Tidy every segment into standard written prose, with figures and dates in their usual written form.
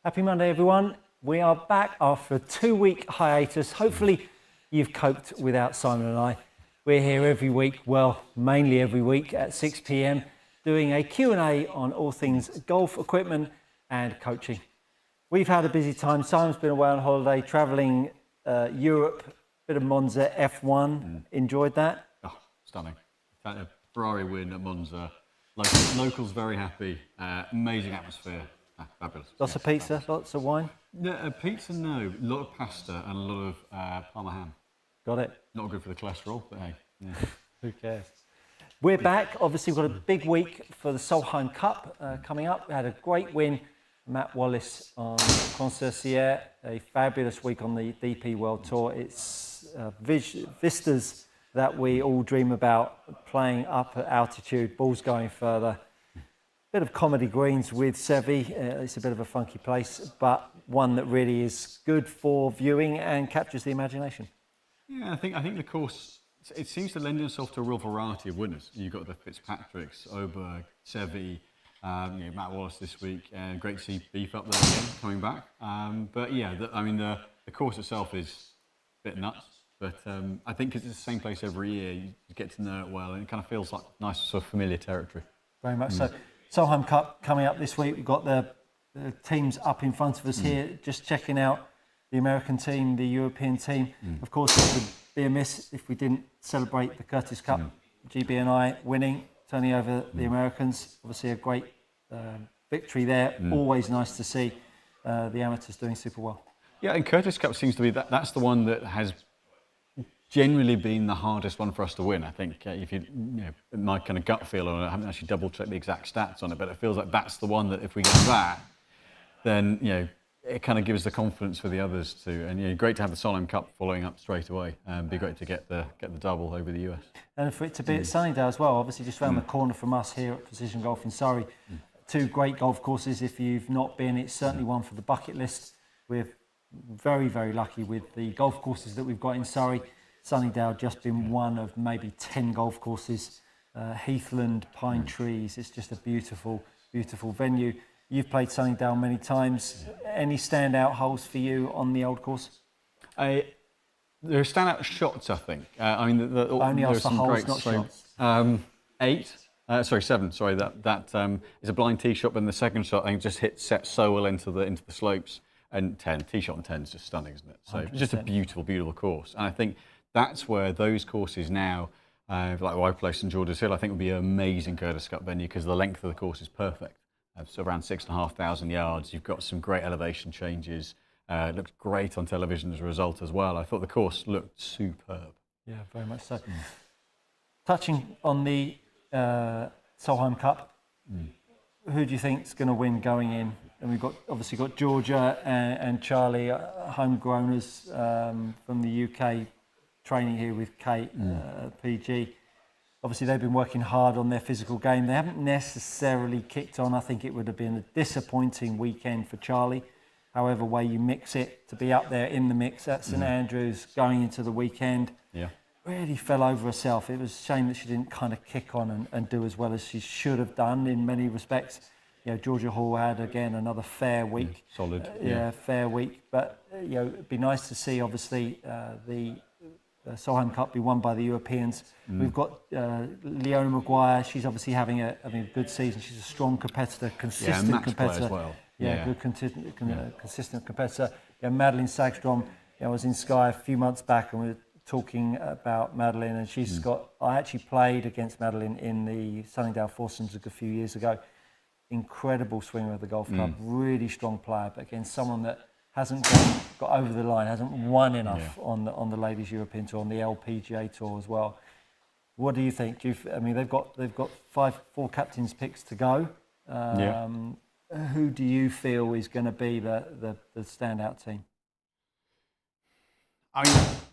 Happy Monday, everyone. We are back after a 2-week hiatus. Hopefully, you've coped without Simon and I. We're here every week, well, mainly every week at 6 p.m, doing a Q&A on all things golf equipment and coaching. We've had a busy time. Simon's been away on holiday, travelling Europe, bit of Monza, F1. Enjoyed that? Oh, stunning. Ferrari win at Monza. Locals very happy. Amazing atmosphere. Fabulous. Lots of pizza, lots of wine? No, pizza, no. A lot of pasta and a lot of Parma ham. Got it. Not good for the cholesterol, but hey. Yeah. Who cares? We're back. Obviously, we've got a big week for the Solheim Cup coming up. We had a great win, Matt Wallace on Cranier, a fabulous week on the DP World Tour. It's vistas that we all dream about, playing up at altitude, balls going further. Bit of comedy greens with Sevi. It's a bit of a funky place, but one that really is good for viewing and captures the imagination. Yeah, I think the course, it seems to lend itself to a real variety of winners. You've got the Fitzpatricks, Oberg, Sevi, Matt Wallace this week, and great to see Beef up there again, coming back. But yeah, the course itself is a bit nuts, but I think it's the same place every year. You get to know it well, and it kind of feels like nice, sort of familiar territory. Very much so. Solheim Cup coming up this week. We've got the teams up in front of us here, just checking out the American team, the European team. Of course, it would be amiss if we didn't celebrate the Curtis Cup. GB&I winning, turning over the Americans. Obviously a great victory there. Always nice to see the amateurs doing super well. Yeah, and Curtis Cup seems to be, that's the one that has generally been the hardest one for us to win. I think if my kind of gut feel on it, I haven't actually double checked the exact stats on it, but it feels like that's the one that if we get that, then it kind of gives the confidence for the others too. And great to have the Solheim Cup following up straight away. Be great to get the double over the US. And for it to be at Sunningdale as well, obviously just around the corner from us here at Precision Golf in Surrey. Two great golf courses. If you've not been, it's certainly one for the bucket list. We're very, very lucky with the golf courses that we've got in Surrey. Sunningdale just been one of maybe 10 golf courses. Heathland, Pine Trees, it's just a beautiful, beautiful venue. You've played Sunningdale many times. Any standout holes for you on the old course? There are standout shots, I think. Only ask for holes, not shots. 7. Sorry, that is a blind tee shot, but the second shot I think just set so well into the slopes. And 10, tee shot on 10 is just stunning, isn't it? So 100%. Just a beautiful, beautiful course. And I think that's where those courses now, like I've played St George's Hill, I think would be an amazing Curtis Cup venue because the length of the course is perfect. So around 6,500 yards. You've got some great elevation changes. It looks great on television as a result as well. I thought the course looked superb. Yeah, very much so. Touching on the Solheim Cup, who do you think is going to win going in? And we've obviously got Georgia and Charlie, homegrowners from the UK, training here with Kate PG. Obviously, they've been working hard on their physical game. They haven't necessarily kicked on. I think it would have been a disappointing weekend for Charlie. However way you mix it, to be up there in the mix at St Andrews going into the weekend, really fell over herself. It was a shame that she didn't kind of kick on and do as well as she should have done in many respects. Georgia Hall had, again, another fair week. Solid. Fair week. But, it'd be nice to see, obviously, the Solheim Cup be won by the Europeans. We've got Leona Maguire. She's obviously having a good season. She's a strong competitor, consistent competitor. As well. Good, consistent competitor. Madeline Sagstrom. I was in Sky a few months back and we were talking about Madeline, and she's got. I actually played against Madeline in the Sunningdale Foursomes a few years ago. Incredible swinger of the golf club, really strong player, but again, someone that hasn't got over the line, hasn't won enough on the Ladies European Tour, on the LPGA Tour as well. What do you think? They've got 4 captains picks to go. Who do you feel is going to be the standout team?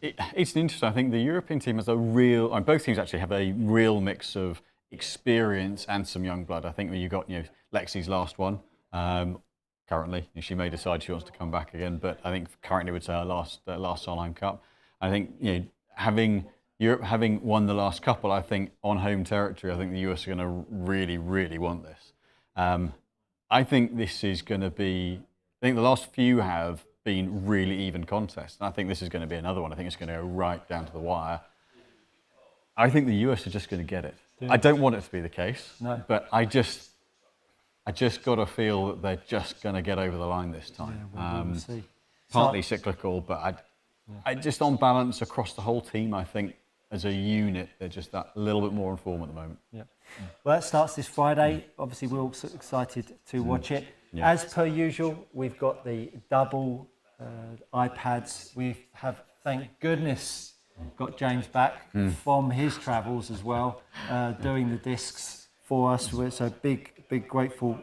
It's interesting. I think the European team has both teams actually have a real mix of experience and some young blood. I think when you got Lexi's last one, currently she may decide she wants to come back again, but I think currently would say her last Solheim Cup. I think having Europe having won the last couple, I think on home territory, I think the US are going to really, really want this. I think this is going to be think the last few have been really even contests, and I think this is going to be another one. I think it's going to go right down to the wire. I think the US are just going to get it. I don't want it to be the case, but I just got to feel that they're just going to get over the line this time. We'll see. Partly cyclical, but I just on balance across the whole team, I think as a unit, they're just that little bit more in form at the moment. Yeah. Well, it starts this Friday. Obviously, we're all so excited to watch it. Yeah. As per usual, we've got the double iPads. We have, thank goodness, got James back from his travels as well, doing the discs for us. So big grateful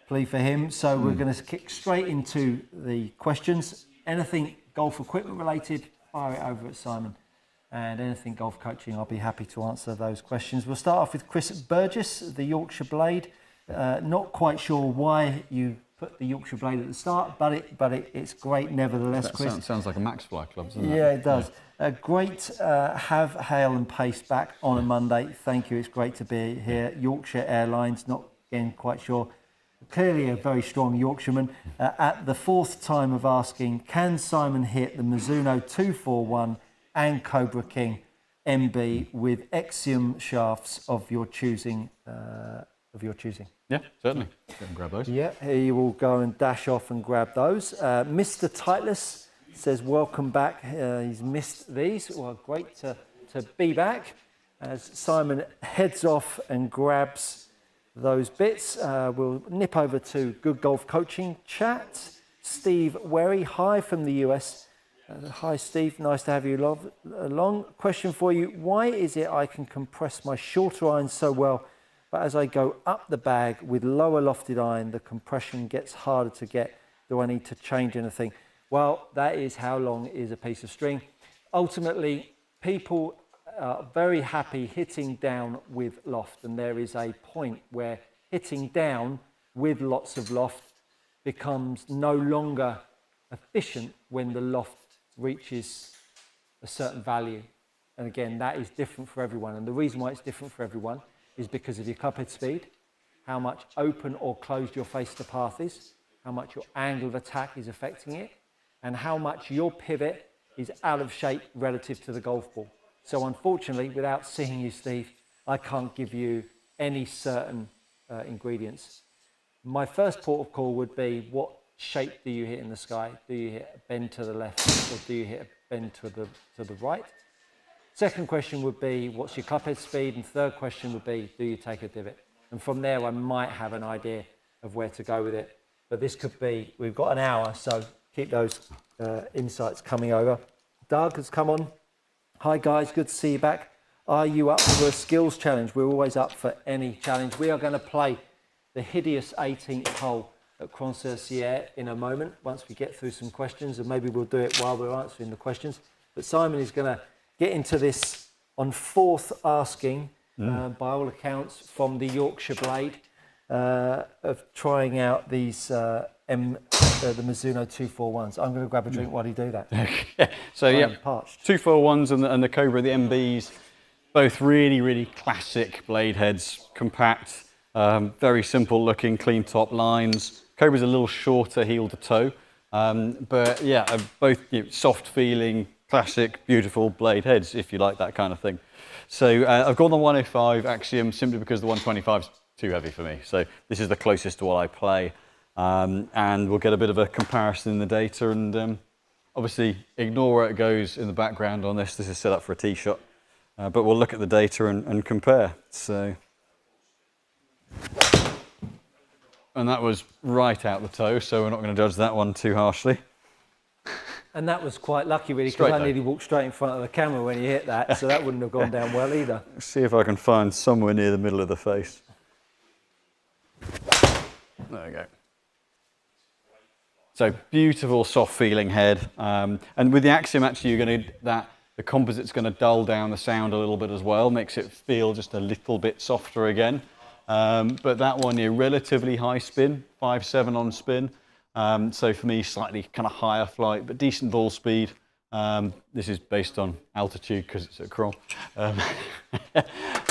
plea for him. So we're going to kick straight into the questions. Anything golf equipment related, fire it over at Simon. And anything golf coaching, I'll be happy to answer those questions. We'll start off with Chris Burgess, the Yorkshire Blade. Not quite sure why you put the Yorkshire Blade at the start, but it's great nevertheless, Chris. Sounds like a Max Fly club, doesn't it? Yeah, it does. Great have hail and pace back on a Monday. Thank you. It's great to be here. Yorkshire Airlines, not again quite sure. Clearly a very strong Yorkshireman. At the fourth time of asking, can Simon hit the Mizuno 241 and Cobra King MB with Axiom shafts of your choosing? Yeah, certainly. Go and grab those. Yeah, he will go and dash off and grab those. Mr. Tightless says, welcome back. He's missed these. Well, great to be back. As Simon heads off and grabs those bits, we'll nip over to Good Golf Coaching chat. Steve Werry, hi from the US. Hi, Steve. Nice to have you along. Question for you. Why is it I can compress my shorter iron so well, but as I go up the bag with lower lofted iron, the compression gets harder to get? Do I need to change anything? Well, that is how long is a piece of string. Ultimately, people are very happy hitting down with loft, and there is a point where hitting down with lots of loft becomes no longer efficient when the loft reaches a certain value. And again, that is different for everyone. And the reason why it's different for everyone is because of your clubhead speed, how much open or closed your face to path is, how much your angle of attack is affecting it, and how much your pivot is out of shape relative to the golf ball. So unfortunately, without seeing you, Steve, I can't give you any certain ingredients. My first port of call would be, what shape do you hit in the sky? Do you hit a bend to the left, or do you hit a bend to the right? Second question would be, what's your clubhead speed? And third question would be, do you take a divot? And from there, I might have an idea of where to go with it. But this could be, we've got an hour, so keep those insights coming over. Doug has come on. Hi guys, good to see you back. Are you up for a skills challenge? We're always up for any challenge. We are going to play the hideous 18th hole at Cranier in a moment, once we get through some questions, and maybe we'll do it while we're answering the questions. But Simon is going to get into this on fourth asking, by all accounts, from the Yorkshire Blade, of trying out these the Mizuno 241s. I'm going to grab a drink while you do that. So yeah, 241s and the Cobra, the MBs, both really classic blade heads, compact, very simple looking, clean top lines. Cobra's a little shorter heel to toe, but yeah, both soft feeling, classic, beautiful blade heads, if you like that kind of thing. So I've gone the 105 Axiom simply because the 125 is too heavy for me. So this is the closest to what I play, and we'll get a bit of a comparison in the data, and obviously ignore where it goes in the background on this. This is set up for a tee shot, but we'll look at the data and compare. So. And that was right out the toe, so we're not going to judge that one too harshly. And that was quite lucky, really, because I nearly walked straight in front of the camera when you hit that, so that wouldn't have gone down well either. Let's see if I can find somewhere near the middle of the face. There we go. So beautiful, soft-feeling head, and with the Axiom, actually, you're going to the composite's going to dull down the sound a little bit as well, makes it feel just a little bit softer again. But that one here, relatively high spin, 5.7 on spin. So for me, slightly kind of higher flight, but decent ball speed. This is based on altitude because it's at crawl.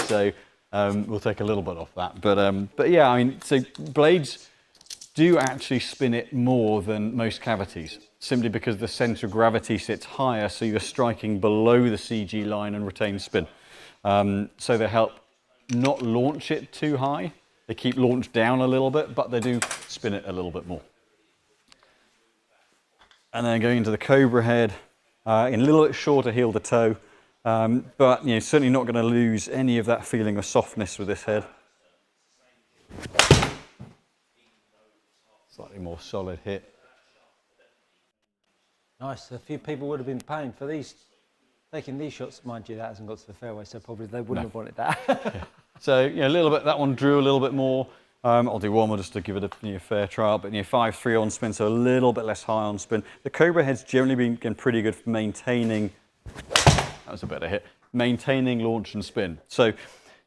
So we'll take a little bit off that. But yeah, I mean, so blades do actually spin it more than most cavities, simply because the centre of gravity sits higher, so you're striking below the CG line and retain spin. So they help not launch it too high. They keep launch down a little bit, but they do spin it a little bit more. And then going into the Cobra head, in a little bit shorter heel to toe, but certainly not going to lose any of that feeling of softness with this head. Slightly more solid hit. Nice. A few people would have been paying for these, taking these shots. Mind you, that hasn't got to the fairway, so probably they wouldn't have wanted that. Yeah. So a little bit. That one drew a little bit more. I'll do one more just to give it a fair trial. But 5-3 on spin, so a little bit less high on spin. The Cobra head's generally been pretty good for maintaining. That was a better hit. Maintaining launch and spin. So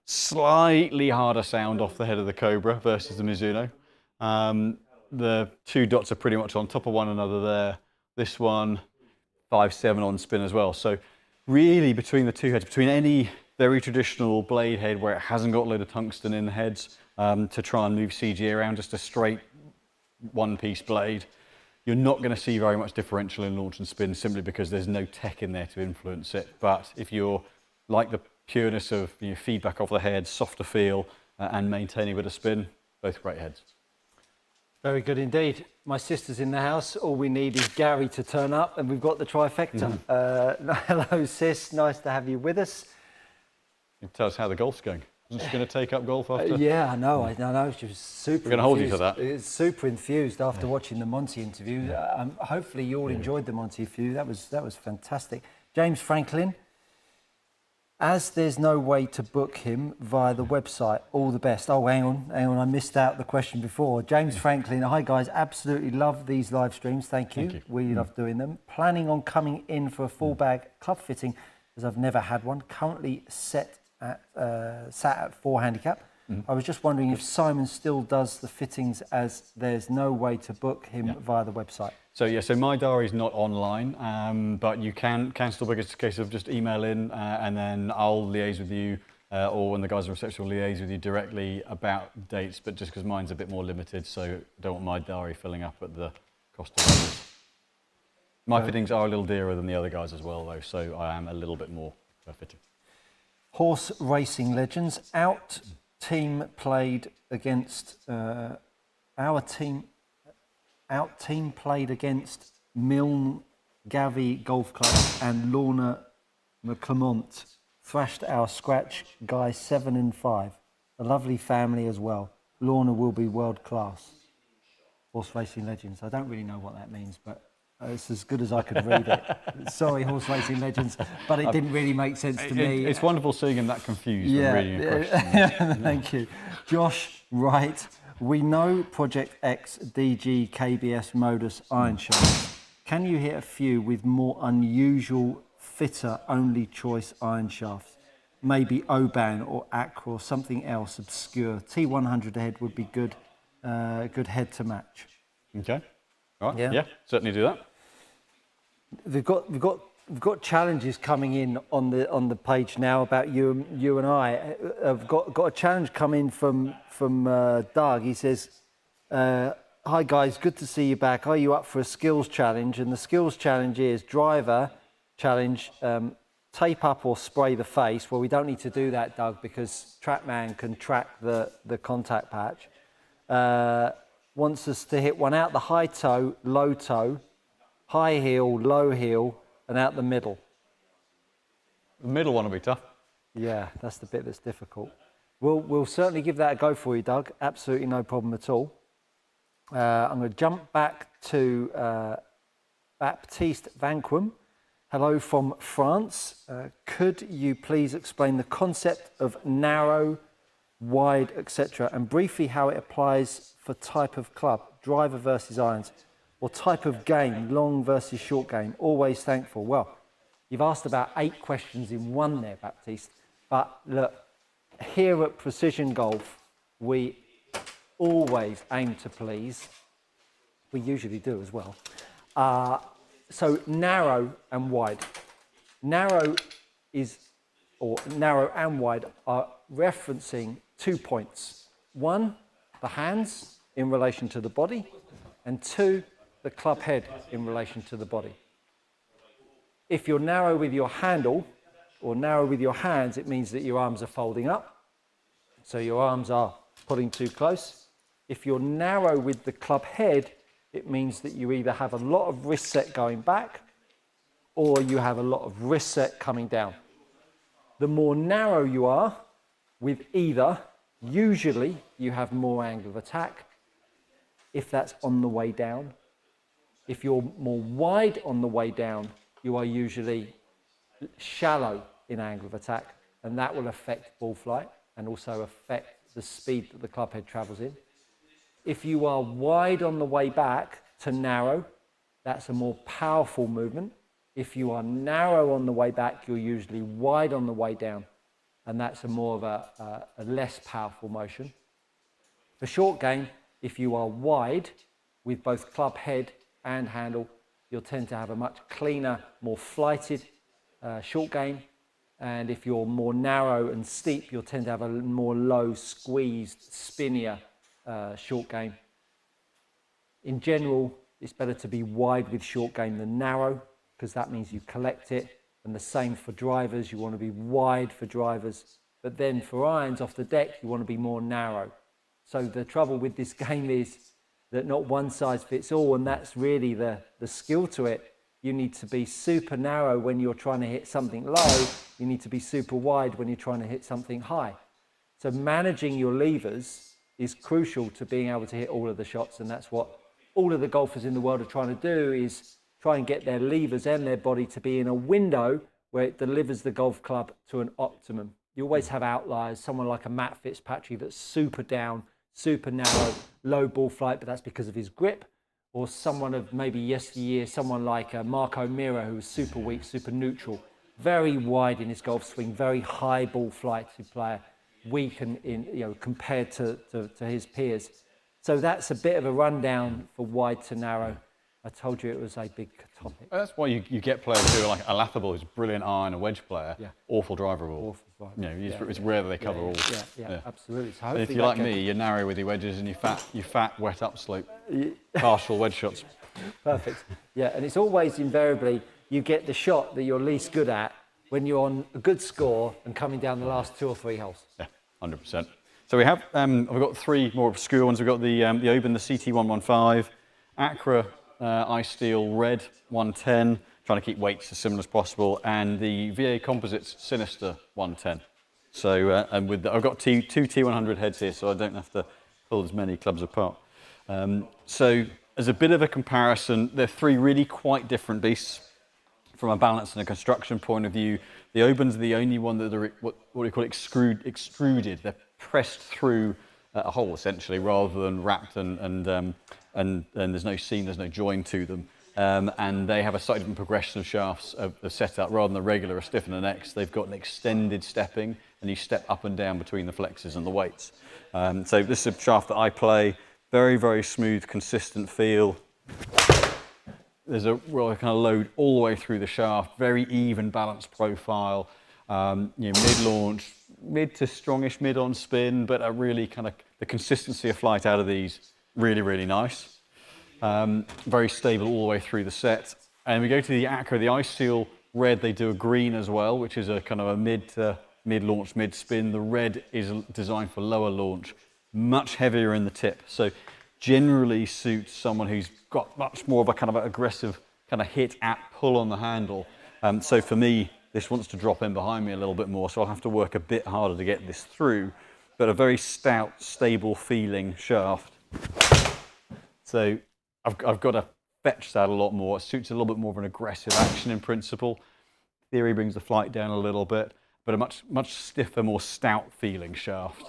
slightly harder sound off the head of the Cobra versus the Mizuno. The two dots are pretty much on top of one another there. This one, 5-7 on spin as well. So really between the two heads, between any very traditional blade head where it hasn't got a load of tungsten in the heads to try and move CG around, just a straight one-piece blade, you're not going to see very much differential in launch and spin simply because there's no tech in there to influence it. But if you're like the pureness of feedback off the head, softer feel, and maintaining a bit of spin, both great heads. Very good indeed. My sister's in the house. All we need is Gary to turn up and we've got the trifecta. Hello, sis. Nice to have you with us. You can tell us how the golf's going. Isn't she going to take up golf after? Yeah, I know. She was super We're going to hold you to that. Super enthused after watching the Monty interview. Hopefully you all enjoyed the Monty interview. That was fantastic. James Franklin. As there's no way to book him via the website, all the best. Oh, hang on, I missed out the question before. James Franklin, hi guys, absolutely love these live streams. Thank you. We love doing them. Planning on coming in for a full bag club fitting, as I've never had one. Currently sat at 4 handicap. I was just wondering if Simon still does the fittings, as there's no way to book him via the website. So my diary's not online, but you can still book it. It's a case of just email in and then I'll liaise with you, or when the guys at reception will liaise with you directly about dates, but just because mine's a bit more limited, so I don't want my diary filling up at the cost of others. My fittings are a little dearer than the other guys as well, though, so I am a little bit more per fitting. Horse racing legends. Our team played against Milne Gavey Golf Club and Lorna McClemont thrashed our scratch guy 7 and 5. A lovely family as well. Lorna will be world class. Horse racing legends. I don't really know what that means, but it's as good as I could read it. Sorry, horse racing legends, but it didn't really make sense to me. It's wonderful seeing him that confused when reading a question. Thank you. Josh Wright, we know Project X, DG, KBS, Modus, iron shafts. Can you hit a few with more unusual fitter-only choice iron shafts? Maybe Oban or Acra or something else obscure. T100 head would be good, good head to match. Okay. All right. Yeah, certainly do that. We've got challenges coming in on the page now about you and I. I've got a challenge coming from Doug. He says, "Hi guys, good to see you back. Are you up for a skills challenge?" And the skills challenge is driver challenge. Tape up or spray the face. Well, we don't need to do that, Doug, because TrackMan can track the contact patch. Wants us to hit one out the high toe, low toe, high heel, low heel, and out the middle. The middle one will be tough. Yeah, that's the bit that's difficult. We'll certainly give that a go for you, Doug. Absolutely no problem at all. I'm going to jump back to Baptiste Vanquim. Hello from France. Could you please explain the concept of narrow, wide, etc., and briefly how it applies for type of club, driver versus irons, or type of game, long versus short game? Always thankful. Well, you've asked about 8 questions in one there, Baptiste. But look, here at Precision Golf, we always aim to please. We usually do as well. So narrow and wide. Narrow and wide are referencing 2 points. One, the hands in relation to the body, and 2, the club head in relation to the body. If you're narrow with your handle or narrow with your hands, it means that your arms are folding up. So your arms are pulling too close. If you're narrow with the club head, it means that you either have a lot of wrist set going back or you have a lot of wrist set coming down. The more narrow you are with either, usually you have more angle of attack if that's on the way down. If you're more wide on the way down, you are usually shallow in angle of attack, and that will affect ball flight and also affect the speed that the club head travels in. If you are wide on the way back to narrow, that's a more powerful movement. If you are narrow on the way back, you're usually wide on the way down, and that's a more of a less powerful motion. For short game, if you are wide with both club head and handle, you'll tend to have a much cleaner, more flighted short game. And if you're more narrow and steep, you'll tend to have a more low, squeezed, spinnier short game. In general, it's better to be wide with short game than narrow, because that means you collect it. And the same for drivers, you want to be wide for drivers. But then for irons off the deck, you want to be more narrow. So the trouble with this game is that not one size fits all, and that's really the skill to it. You need to be super narrow when you're trying to hit something low. You need to be super wide when you're trying to hit something high. So managing your levers is crucial to being able to hit all of the shots, and that's what all of the golfers in the world are trying to do, is try and get their levers and their body to be in a window where it delivers the golf club to an optimum. You always have outliers, someone like a Matt Fitzpatrick that's super down, super narrow, low ball flight, but that's because of his grip. Or someone of maybe yesteryear, someone like Mark O'Meara, who was super weak, super neutral, very wide in his golf swing, very high ball flight player, weak and compared to his peers. So that's a bit of a rundown for wide to narrow. I told you it was a big topic. That's why you get players who are like Alathable, who's a brilliant iron and wedge player, awful driver ball. Awful driver. It's rare that they cover all. Yeah, absolutely. So if you're like me, you're narrow with your wedges and you fat, wet upslope, partial wedge shots. Perfect. Yeah, and it's always invariably you get the shot that you're least good at when you're on a good score and coming down the last 2 or 3 holes. Yeah, 100%. So we've got 3 more obscure ones. We've got the Oban, the CT115, Acra Ice Steel Red 110, trying to keep weights as similar as possible, and the VA Composites Sinister 110. So, I've got two T100 heads here, so I don't have to pull as many clubs apart. So, as a bit of a comparison, they're 3 really quite different beasts from a balance and a construction point of view. The Oban's the only one that are what we call extruded. They're pressed through a hole essentially, rather than wrapped and there's no seam, there's no join to them. And they have a slightly different progression of shafts of setup. Rather than the regular stiff in the necks, they've got an extended stepping, and you step up and down between the flexes and the weights. So this is a shaft that I play. Very, very smooth, consistent feel. There's a real kind of load all the way through the shaft. Very even balanced profile. Mid-launch, mid to strongish mid on spin, but a really kind of the consistency of flight out of these really, really nice. Very stable all the way through the set. And we go to the Acra, the Ice Steel Red, they do a green as well, which is a kind of a mid-launch, mid-spin. The red is designed for lower launch, much heavier in the tip. So generally suits someone who's got much more of a kind of aggressive kind of hit at pull on the handle. So for me, this wants to drop in behind me a little bit more, so I'll have to work a bit harder to get this through. But a very stout, stable feeling shaft. So I've got to fetch that a lot more. It suits a little bit more of an aggressive action in principle. Theory brings the flight down a little bit, but a much stiffer, more stout feeling shaft.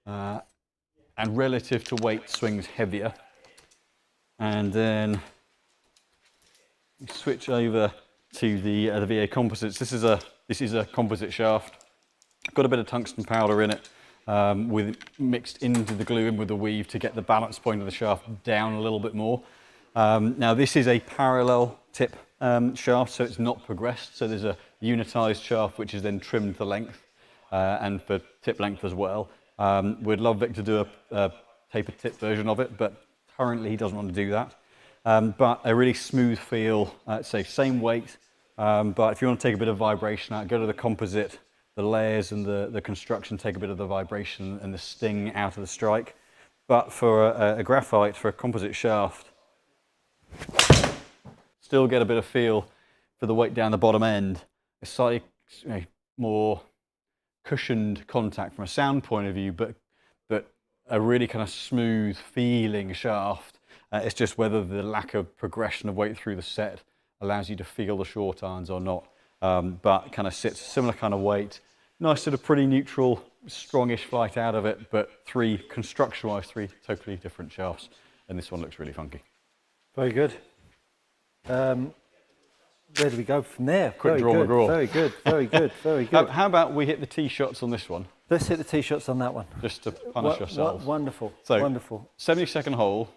And relative to weight, swings heavier. And then switch over to the VA Composites. This is a composite shaft. Got a bit of tungsten powder in it, with mixed into the glue in with the weave to get the balance point of the shaft down a little bit more. Now this is a parallel tip shaft, so it's not progressed. So there's a unitized shaft which is then trimmed to length and for tip length as well. We'd love Vic to do a tapered tip version of it, but currently he doesn't want to do that. But a really smooth feel, say same weight, but if you want to take a bit of vibration out, go to the composite, the layers and the construction, take a bit of the vibration and the sting out of the strike. But for a graphite, for a composite shaft, still get a bit of feel for the weight down the bottom end, a slightly more cushioned contact from a sound point of view, but a really kind of smooth feeling shaft. It's just whether the lack of progression of weight through the set allows you to feel the short irons or not. But kind of sits similar kind of weight, nice sort of pretty neutral, strongish flight out of it, but construction-wise, three totally different shafts, and this one looks really funky. Very good. Where do we go from there? Quick draw McGraw. Very good, very good, very good. How about we hit the tee shots on this one? Let's hit the tee shots on that one. Just to punish ourselves. Wonderful, So, wonderful. 72nd hole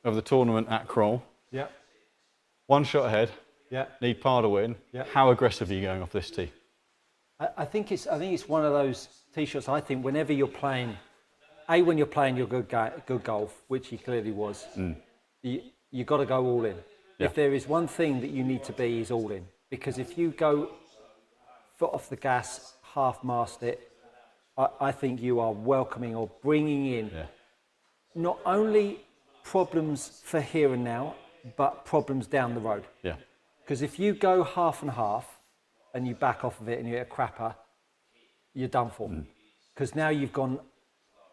of the tournament at Cranier. Yeah. One shot ahead. Yeah. Need par to win. Yeah. How aggressive are you going off this tee? I think it's one of those tee shots. I think whenever you're playing, when you're playing your good golf, which he clearly was, you got to go all in. Yeah. If there is one thing that you need to be, is all in. Because if you go foot off the gas, half-mast it, I think you are welcoming or bringing in not only problems for here and now, but problems down the road. Yeah. Because if you go half and half and you back off of it and you hit a crapper, you're done for. Because now you've gone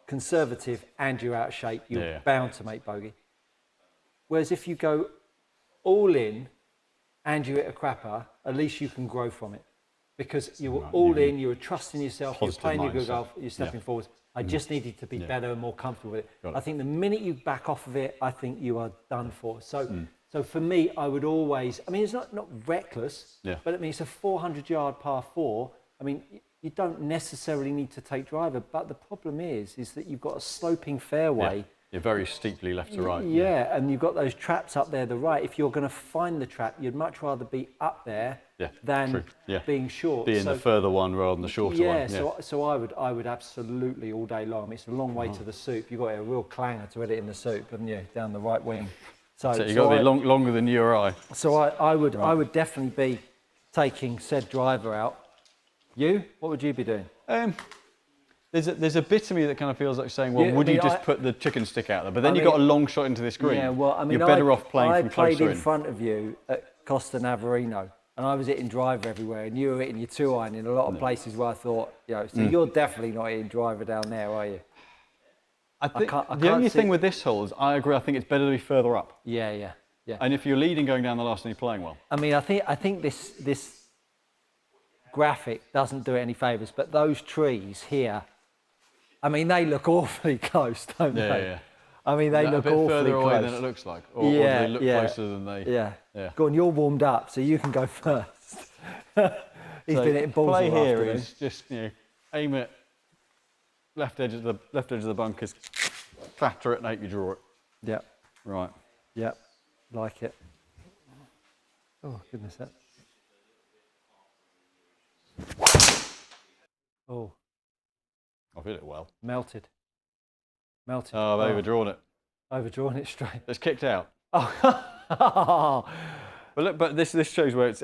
conservative and you're out of shape, you're bound to make bogey. Whereas if you go all in and you hit a crapper, at least you can grow from it. Because you were all in, you were trusting yourself, you're playing your good golf, you're stepping forwards. I just needed to be better and more comfortable with it. I think the minute you back off of it, I think you are done for. So for me, I would always, I mean, it's not reckless, but I mean, it's a 400-yard par 4. I mean, you don't necessarily need to take driver, but the problem is that you've got a sloping fairway. Yeah. You're very steeply left to right. Yeah, and you've got those traps up there, the right. If you're going to find the trap, you'd much rather be up there than being short. Being the further one rather than the shorter one. Yeah, so I would absolutely all day long. It's a long way to the soup. You've got a real clanger to hit it in the soup, and down the right wing. So you've got to be longer than you or I. So I would definitely be taking said driver out. You? What would you be doing? There's a bit of me that kind of feels like saying, well, would you just put the chicken stick out there? But then you've got a long shot into this green. Yeah, well, I mean, you're better off playing from closer in. I played in front of you at Costa Navarino, and I was hitting driver everywhere, and you were hitting your 2-iron in a lot of places where I thought, so you're definitely not hitting driver down there, are you? I think the only thing with this hole is, I agree, I think it's better to be further up. Yeah. And if you're leading going down the last and you're playing well. I mean, I think this graphic doesn't do it any favours, but those trees here, I mean, they look awfully close, don't they? Yeah. I mean, they look awfully close. A bit further away than it looks like, or do they look closer than they? Yeah. Go on, you're warmed up, so you can go first. He's been hitting balls all afternoon. Play here is just aim it left edge of the bunkers, clatter it and hope you draw it. Yeah. Right. Yeah. Like it. Oh goodness, that. Oh. I've hit it well. Melted. Oh, I've overdrawn it. Overdrawn it straight. It's kicked out. Oh. But look, but this shows where it's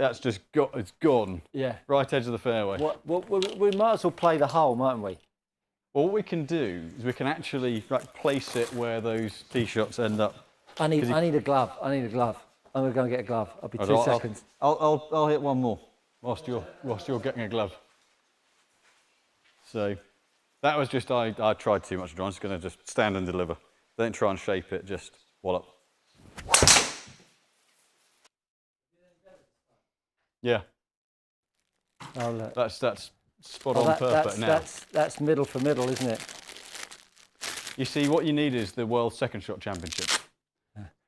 gone. Yeah. Right edge of the fairway. We might as well play the hole, mightn't we? Well, what we can do is we can actually place it where those tee shots end up. I need a glove. I'm going to go and get a glove. I'll be 2 seconds. I'll hit one more whilst you're getting a glove. So that was just I tried too much. I'm just going to just stand and deliver. Don't try and shape it. Just wallop. Yeah. Oh, look. That's spot on perfect now. That's middle for middle, isn't it? You see, what you need is the World Second Shot Championship.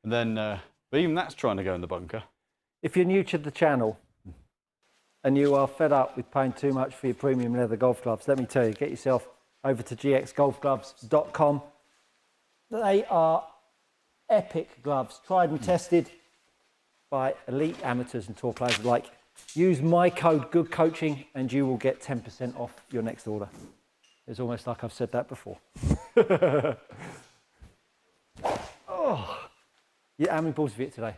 And then, but even that's trying to go in the bunker. If you're new to the channel and you are fed up with paying too much for your premium leather golf gloves, let me tell you, get yourself over to gxgolfgloves.com. They are epic gloves, tried and tested by elite amateurs and tour players alike. Use my code GOODCOACHING and you will get 10% off your next order. It's almost like I've said that before. Oh, yeah. How many balls have you hit today?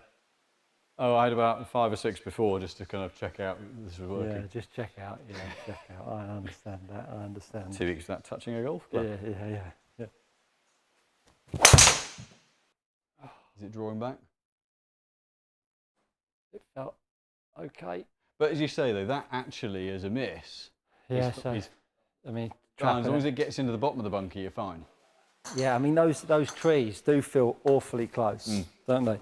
Oh, I had about 5 or 6 before just to kind of check out this was working. Yeah, just check out. Yeah, check out. I understand that. I understand. 2 weeks without touching a golf club. Yeah. Is it drawing back? It felt okay. But as you say though, that actually is a miss. Yeah, I mean, as long as it gets into the bottom of the bunker, you're fine. Yeah, I mean those trees do feel awfully close, don't they?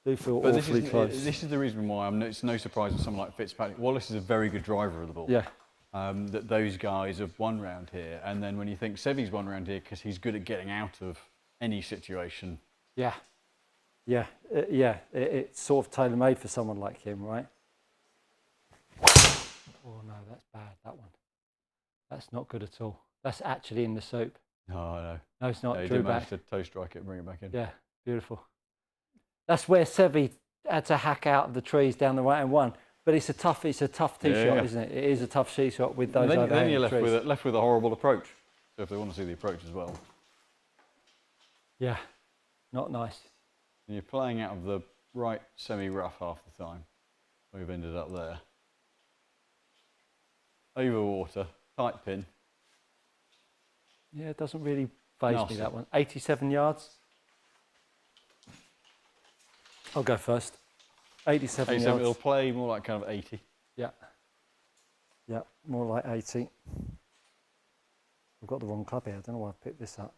Do feel awfully close. This is the reason why it's no surprise that someone like Fitzpatrick. Wallace is a very good driver of the ball. Yeah. That those guys have won round here, and then when you think Sevy's won round here because he's good at getting out of any situation. Yeah. It's sort of tailor-made for someone like him, right? Oh no, that's bad. That one. That's not good at all. That's actually in the soup. No. No, it's not. No, he Drew did manage back. to toe strike it and bring it back in. Yeah, beautiful. That's where Sevy had to hack out of the trees down the right-hand one. But it's a tough tee shot, isn't it? It is a tough tee shot with those overhanging then you're trees. left with a horrible approach. So if they want to see the approach as well. Yeah, not nice. And you're playing out of the right semi-rough half the time. We've ended up there. Over water, tight pin. Yeah, it doesn't really faze Nasty. me, that one. 87 yards. I'll go first. 87 yards. It'll play more like kind of 80. Yeah, more like 80. I've got the wrong club here. I don't know why I picked this up.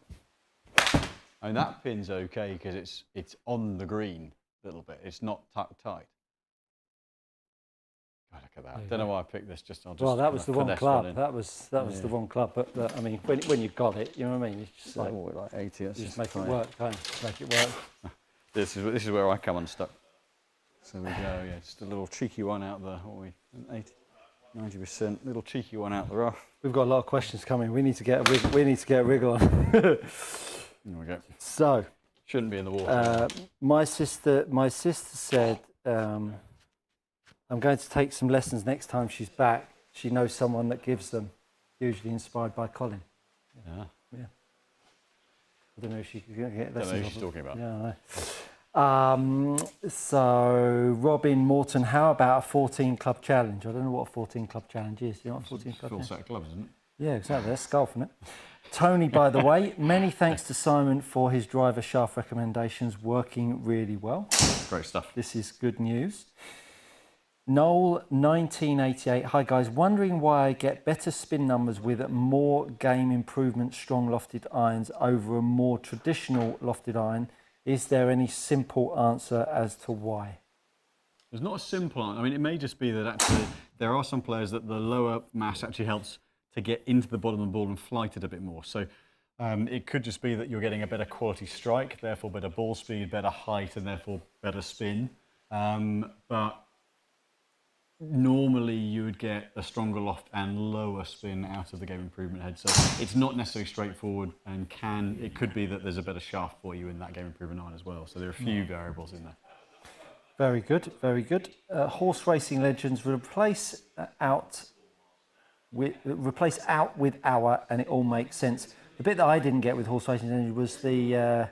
I mean, that pin's okay because it's on the green a little bit. It's not tucked tight. God, look at that. I don't know why I picked this. Well, that was the wrong club. That was the wrong club. But I mean, when you've got it, you know what I mean. It's just like 80. you just make it work, don't you? Make it work. This is where I come unstuck. So we go, yeah, just a little cheeky one out there. What are we? 80, 90%. Little cheeky one out the rough. We've got a lot of questions coming. We need to get a wriggle on. There we go. So Shouldn't be in the water. my sister said, I'm going to take some lessons next time she's back. She knows someone that gives them, usually inspired by Colin. Yeah. I don't know if she could get lessons. I don't know who off she's of- talking about. Yeah, I know. So Robin Morton, how about a 14 club challenge? I don't know what a 14 club challenge is. You know what a 14 club Full challenge? set of clubs, isn't it? Yeah, exactly. That's golf, isn't it? Tony, by the way, many thanks to Simon for his driver shaft recommendations, working really well. Great stuff. This is good news. Noel, 1988. Hi guys, wondering why I get better spin numbers with more game improvement strong lofted irons over a more traditional lofted iron. Is there any simple answer as to why? There's not a simple answer. I mean, it may just be that actually there are some players that the lower mass actually helps to get into the bottom of the ball and flight it a bit more. So it could just be that you're getting a better quality strike, therefore better ball speed, better height, and therefore better spin. But normally you would get a stronger loft and lower spin out of the game improvement head. So it's not necessarily straightforward, and it could be that there's a better shaft for you in that game improvement iron as well. So there are a few variables in there. Very good, very good. Horse racing legends replace out with hour, and it all makes sense. The bit that I didn't get with horse racing legends was the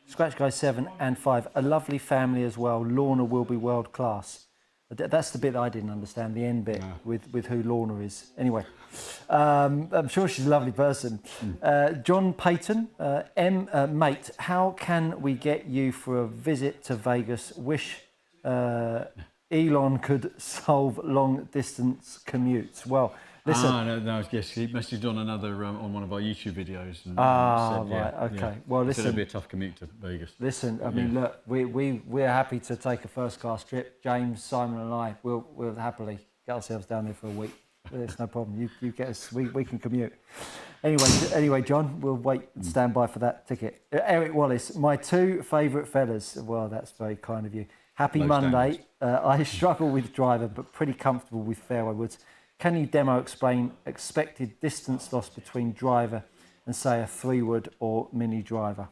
Scratch Guy 7 and 5. A lovely family as well. Lorna will be world class. That's the bit that I didn't understand, the end bit with who Lorna is. Anyway, I'm sure she's a lovely person. John Payton, mate, how can we get you for a visit to Vegas? Wish Elon could solve long distance commutes. Well, listen. Yes, he must have done another on one of our YouTube videos. And okay. Yeah. Well, listen. It'll be a tough commute to Vegas. Listen, I mean, look, we're happy to take a first class trip. James, Simon, and I we'll happily get ourselves down there for a week. It's no problem. You get us. We can commute. Anyway, John, we'll wait and stand by for that ticket. Eric Wallace, my two favourite fellas. Well, that's very kind of you. Happy Monday. I struggle with driver, but pretty comfortable with fairway woods. Can you explain expected distance loss between driver and, say, a 3-wood or mini driver?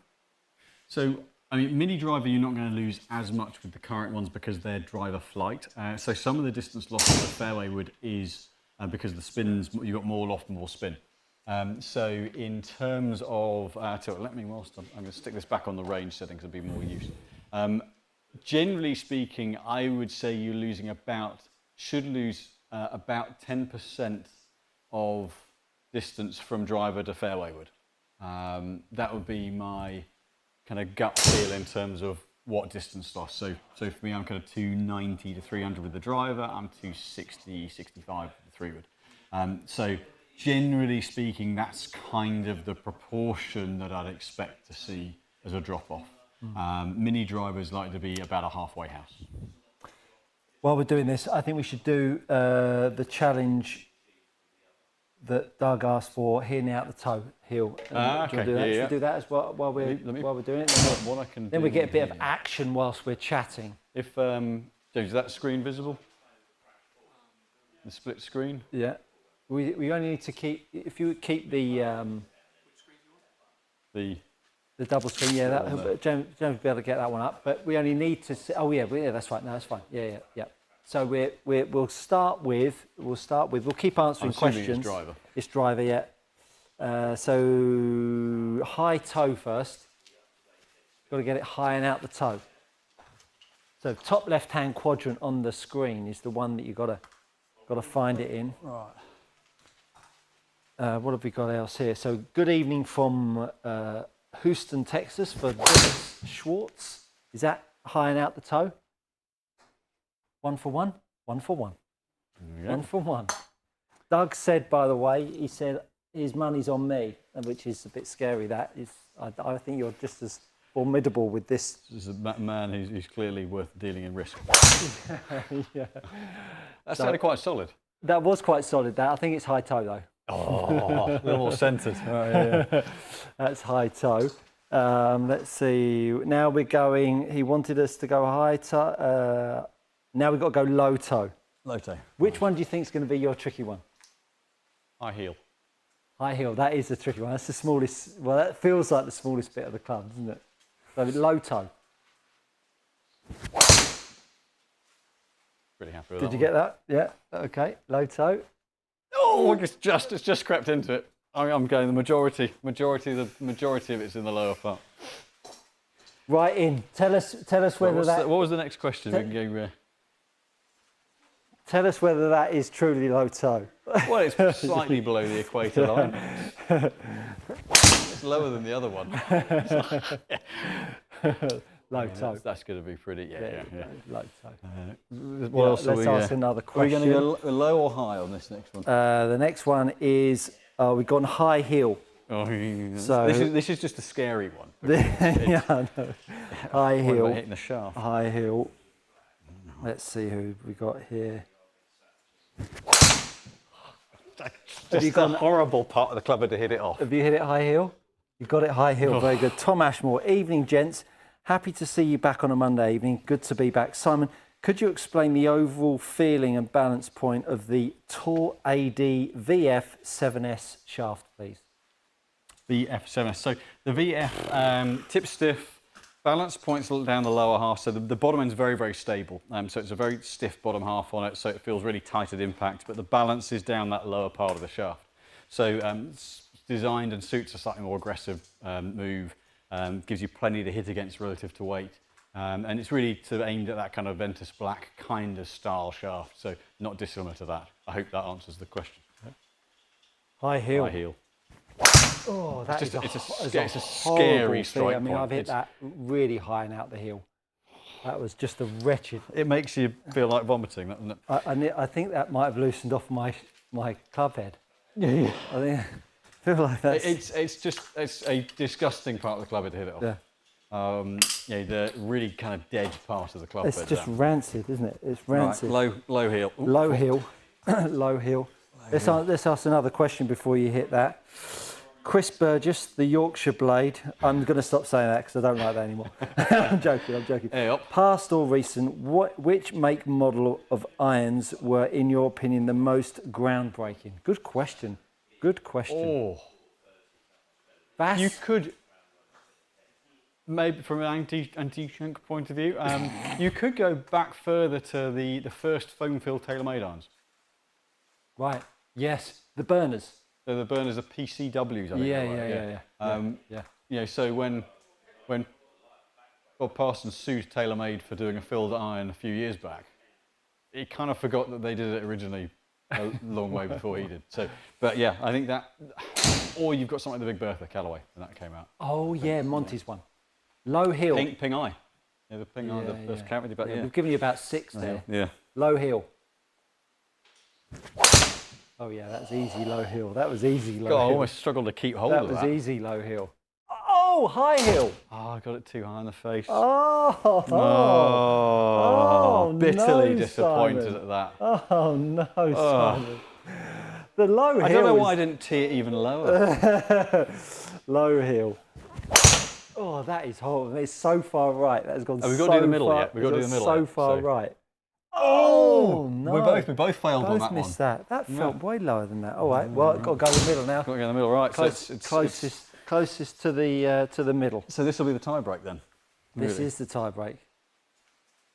So, I mean, mini driver, you're not going to lose as much with the current ones because they're driver flight. So some of the distance loss of the fairway wood is because the spins, you've got more loft, more spin. So in terms of, let me, whilst I'm going to stick this back on the range settings, it'll be more use. Generally speaking, I would say you're losing should lose about 10% of distance from driver to fairwayward. That would be my kind of gut feel in terms of what distance loss. So for me, I'm kind of 290 to 300 with the driver. I'm 260, 65 with the 3-wood. So generally speaking, that's kind of the proportion that I'd expect to see as a drop-off. Mini drivers like to be about a halfway house. While we're doing this, I think we should do the challenge that Doug asked for, hitting out the toe hill. Okay. Do that? Yeah, Should we do that as well while we're doing it? Then we get a bit of action whilst we're chatting. If is that screen visible? The split screen? Yeah. We only need to keep, if you keep the double screen, James will be able to get that one up. But we only need to. That's right. No, that's fine. Yeah. So we'll start with. We'll keep answering questions. It's driver. Yeah. So high toe first. Got to get it high and out the toe. So top left-hand quadrant on the screen is the one that you got to find it in. Right. What have we got else here? So good evening from Houston, Texas for Dennis Schwartz. Is that high and out the toe? 1 for 1? 1 for 1. Yeah. 1 for 1. Doug said, by the way, he said his money's on me, which is a bit scary. That is, I think you're just as formidable with this. This is a man who's clearly worth dealing in risk. Yeah. That sounded quite solid. That was quite solid. I think it's high toe though. Oh, a little more centred. Oh, yeah. That's high toe. Let's see. Now we're going. He wanted us to go high toe. Now we've got to go low toe. Low toe. Which one do you think is going to be your tricky one? High heel. High heel. That is the tricky one. That's the smallest. Well, that feels like the smallest bit of the club, doesn't it? So low toe. Pretty happy with that. Did you get that? Yeah. Okay. Low toe. Oh, it's just crept into it. I'm going the majority of it's in the lower part. Right in. Tell us whether what was the next question? Tell us whether that is truly low toe. Well, it's slightly below the equator line. It's lower than the other one. Low toe. That's going to be pretty. Yeah. Low toe. Let's ask another question. Are we going to go low or high on this next one? The next one is we've gone high heel. Oh, yeah. So this is just a scary one. Yeah, I know. High heel. Hitting the shaft. High heel. Let's see who we got here. Just a horrible part of the club to hit it off. Have you hit it high heel? You got it high heel. Very good. Tom Ashmore. Evening, gents. Happy to see you back on a Monday evening. Good to be back. Simon, could you explain the overall feeling and balance point of the Tour AD VF7S shaft, please? VF7S. So the VF tip stiff, balance points down the lower half. So the bottom end's very, very stable. So it's a very stiff bottom half on it. So it feels really tight at impact, but the balance is down that lower part of the shaft. So it's designed and suits a slightly more aggressive move. Gives you plenty to hit against relative to weight. And it's really aimed at that kind of Ventus Black kind of style shaft. So not dissimilar to that. I hope that answers the question. High heel. High heel. Oh, it's a scary strike I mean, point. I've hit that really high and out the heel. That was just a wretched. It makes you feel like vomiting, doesn't it? I think that might have loosened off my club head. Yeah. I feel like that's... It's a disgusting part of the club head to hit it off. Yeah. The really kind of dead part of the club head. It's just rancid, isn't it? It's rancid. Right, low heel. Ooh. Low heel. Low heel. Let's ask another question before you hit that. Chris Burgess, the Yorkshire Blade. I'm going to stop saying that because I don't like that anymore. I'm joking. Hey, Past or recent, which make model of irons were, in your opinion, the most groundbreaking? Good question. Oh. You could, maybe from an anti-shank point of view, you could go back further to the first foam-filled tailor-made irons. Right. Yes. The burners. So the burners are PCWs, I think. Yeah. You know, so when Bob Parsons sued TaylorMade for doing a filled iron a few years back, he kind of forgot that they did it originally a long way before he did. So, but yeah, I think that, or you've got something like the Big Bertha Callaway when that came out. Oh yeah, Monty's one. Low heel. Ping Eye. Yeah, the Ping Eye, the first carrot with you, but yeah. We've given you about 6 there. Yeah. Low heel. Oh yeah, that's easy low heel. That was easy low God, heel. I almost struggled to keep hold of that. That was easy low heel. Oh, high heel. Oh, I got it too high in the face. Bitterly no, disappointed Simon. at that. Oh no, Simon. The low heel. I don't know why I didn't tee it even lower. Low heel. Oh, that is horrible. It's so far right. That has gone so far. We've got to do the middle yet. We've got to do the middle. So far right. Oh no! We both failed on that one. Both missed that. That felt way lower than that. All right. Well, got to go in the middle now. Got to go in the middle, right? Closest to the middle. So this will be the tie break then. This is the tie break.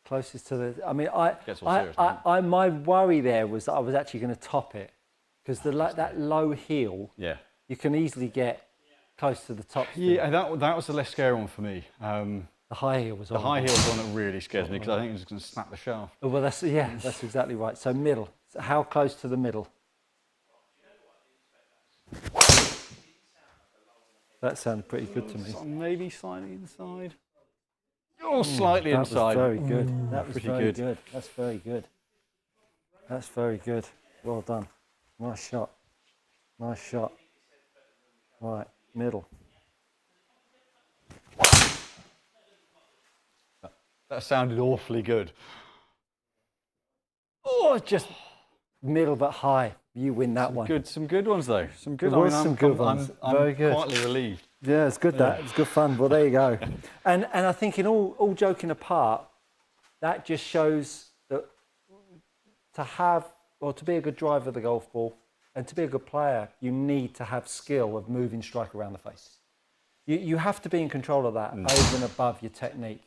Closest to the. I mean, Gets all serious, my worry there was that I was actually going to top it because that low heel. Yeah. You can easily get close to the top. Yeah, that was the less scary one for me. The high heel was on. The high heel was one that really scares me because I think it's just going to snap the shaft. Oh, well, that's exactly right. So middle. So how close to the middle? That sounded pretty good to me. So maybe slightly inside. Oh, slightly inside. That was very good. That was pretty very good. That's very good. That's very good. Well done. Nice shot. Nice shot. Right, middle. That sounded awfully good. Oh, just middle but high. You win that one. Some good ones though. Some good. There was some good ones. Very good. I'm quietly relieved. Yeah, it's good. That it's good fun. Well, there you go. And I think in all joking apart, that just shows that to have or to be a good driver of the golf ball and to be a good player, you need to have skill of moving strike around the face. You have to be in control of that over and above your technique,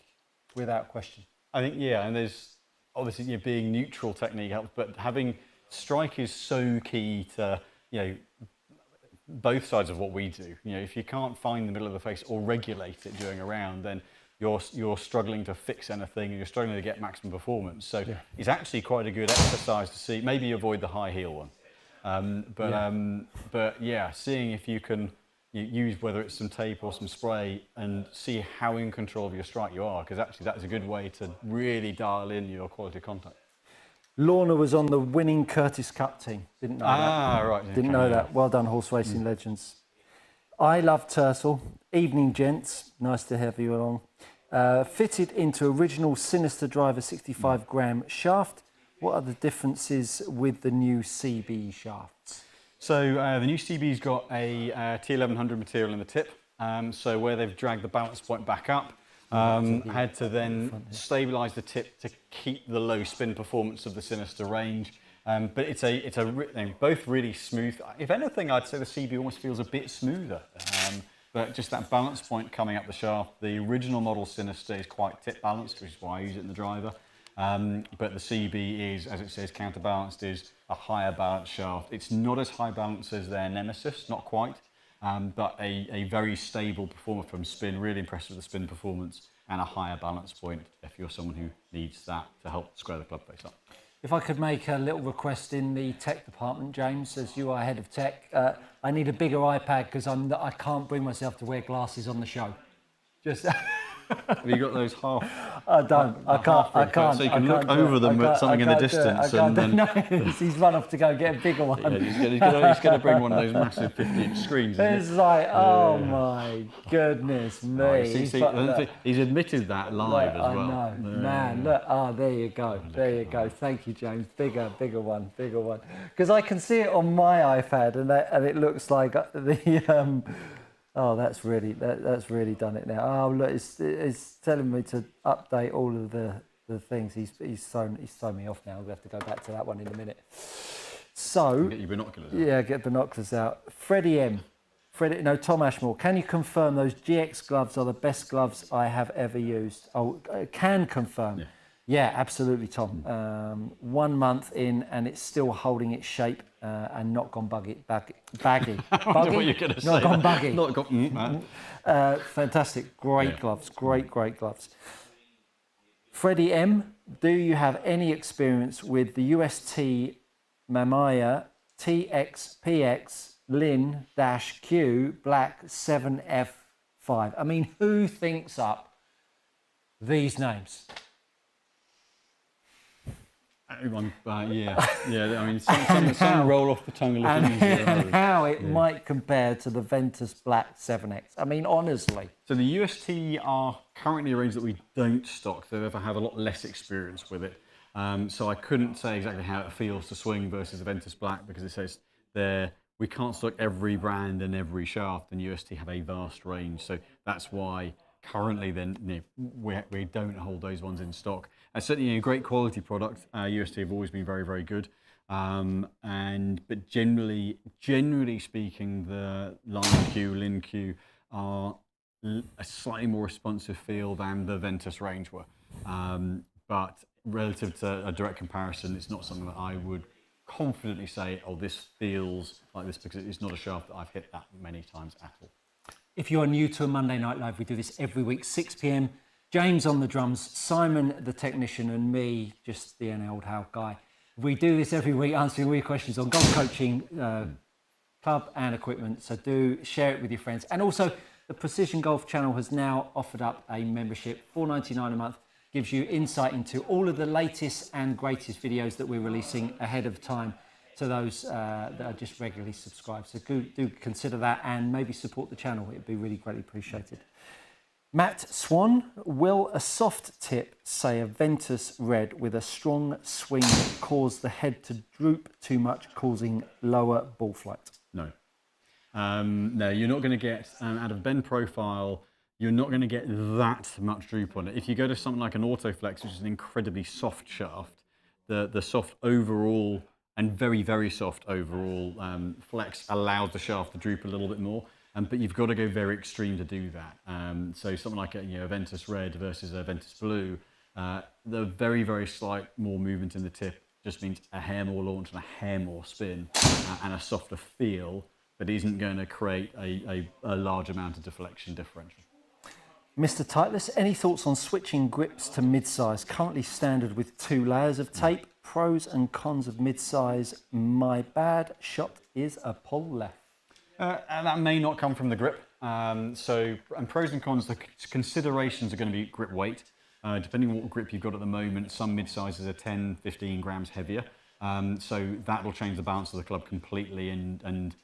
without question. I think and there's obviously being neutral technique helps, but having strike is so key to both sides of what we do. If you can't find the middle of the face or regulate it during a round, then you're struggling to fix anything and you're struggling to get maximum performance. So it's actually quite a good exercise to see. Maybe avoid the high heel one, but seeing if you can use whether it's some tape or some spray and see how in control of your strike you are, because actually that is a good way to really dial in your quality of contact. Lorna was on the winning Curtis Cup team. Didn't know that. Right. Didn't know that. Well done, horse racing legends. I love Tercel. Evening, gents. Nice to have you along. Fitted into original Sinister Driver 65 gram shaft. What are the differences with the new CB shafts? So the new CB's got a T1100 material in the tip. So where they've dragged the balance point back up, had to then stabilise the tip to keep the low spin performance of the Sinister range. But they're both really smooth. If anything, I'd say the CB almost feels a bit smoother. But just that balance point coming up the shaft. The original model Sinister is quite tip balanced, which is why I use it in the driver. But the CB is, as it says, counterbalanced, is a higher balance shaft. It's not as high balance as their Nemesis, not quite, but a very stable performer from spin, really impressed with the spin performance, and a higher balance point if you're someone who needs that to help square the club face up. If I could make a little request in the tech department, James, as you are head of tech, I need a bigger iPad because I can't bring myself to wear glasses on the show. Just. Have you got those half? I don't. I can't. So you can look over them at something in the distance, and then no, he's run off to go get a bigger one. Yeah, he's going to bring one of those massive 50-inch screens. It's like, oh my goodness me. He's admitted that live as well. I know, man. Look, there you go. There you go. Thank you, James. Bigger one. Because I can see it on my iPad, and it looks like the. Oh, that's really done it now. Oh, look, it's telling me to update all of the things. He's thrown me off now. We'll have to go back to that one in a minute. So get your binoculars out. Yeah, get binoculars out. Tom Ashmore. Can you confirm those GX gloves are the best gloves I have ever used? Oh, can confirm. Yeah, absolutely, Tom. 1 month in and it's still holding its shape and not gone baggy. I wonder what you're going to say. Not gone buggy. Not gone. Fantastic. Great gloves. Great gloves. Freddie M, do you have any experience with the UST Mamiya TXPX Lin-Q Black 7F5? I mean, who thinks up these names? Everyone, yeah. I mean, some roll off the tongue a little easier. And how it might compare to the Ventus Black 7X. I mean, honestly. So the UST are currently a range that we don't stock. They therefore have a lot less experience with it. So I couldn't say exactly how it feels to swing versus the Ventus Black, because it says we can't stock every brand and every shaft, and UST have a vast range. So that's why currently then we don't hold those ones in stock. Certainly a great quality product. UST have always been very, very good. But generally speaking, the Lin-Q are a slightly more responsive feel than the Ventus range were. But relative to a direct comparison, it's not something that I would confidently say, oh, this feels like this, because it's not a shaft that I've hit that many times at all. If you are new to a Monday Night Live, we do this every week, 6 p.m. James on the drums, Simon the technician, and me, just the old house guy. We do this every week, answering all your questions on golf coaching, club and equipment. So do share it with your friends. And also, the Precision Golf channel has now offered up a membership, $4.99 a month. Gives you insight into all of the latest and greatest videos that we're releasing ahead of time to those that are just regularly subscribed. So do consider that and maybe support the channel. It'd be really greatly appreciated. Matt Swan, will a soft tip, say a Ventus Red with a strong swing, cause the head to droop too much, causing lower ball flight? No. No, you're not going to get, out of bend profile, you're not going to get that much droop on it. If you go to something like an Autoflex, which is an incredibly soft shaft, the soft overall and very, very soft overall flex allows the shaft to droop a little bit more. But you've got to go very extreme to do that. So something like a Ventus Red versus a Ventus Blue, the very, very slight more movement in the tip just means a hair more launch and a hair more spin and a softer feel that isn't going to create a large amount of deflection differential. Mr. Tightless, any thoughts on switching grips to mid-size? Currently standard with 2 layers of tape. Pros and cons of mid-size. My bad shot is a pull left. And that may not come from the grip. And pros and cons, the considerations are going to be grip weight. Depending on what grip you've got at the moment, some mid-sizes are 10, 15 grams heavier. So that will change the balance of the club completely, and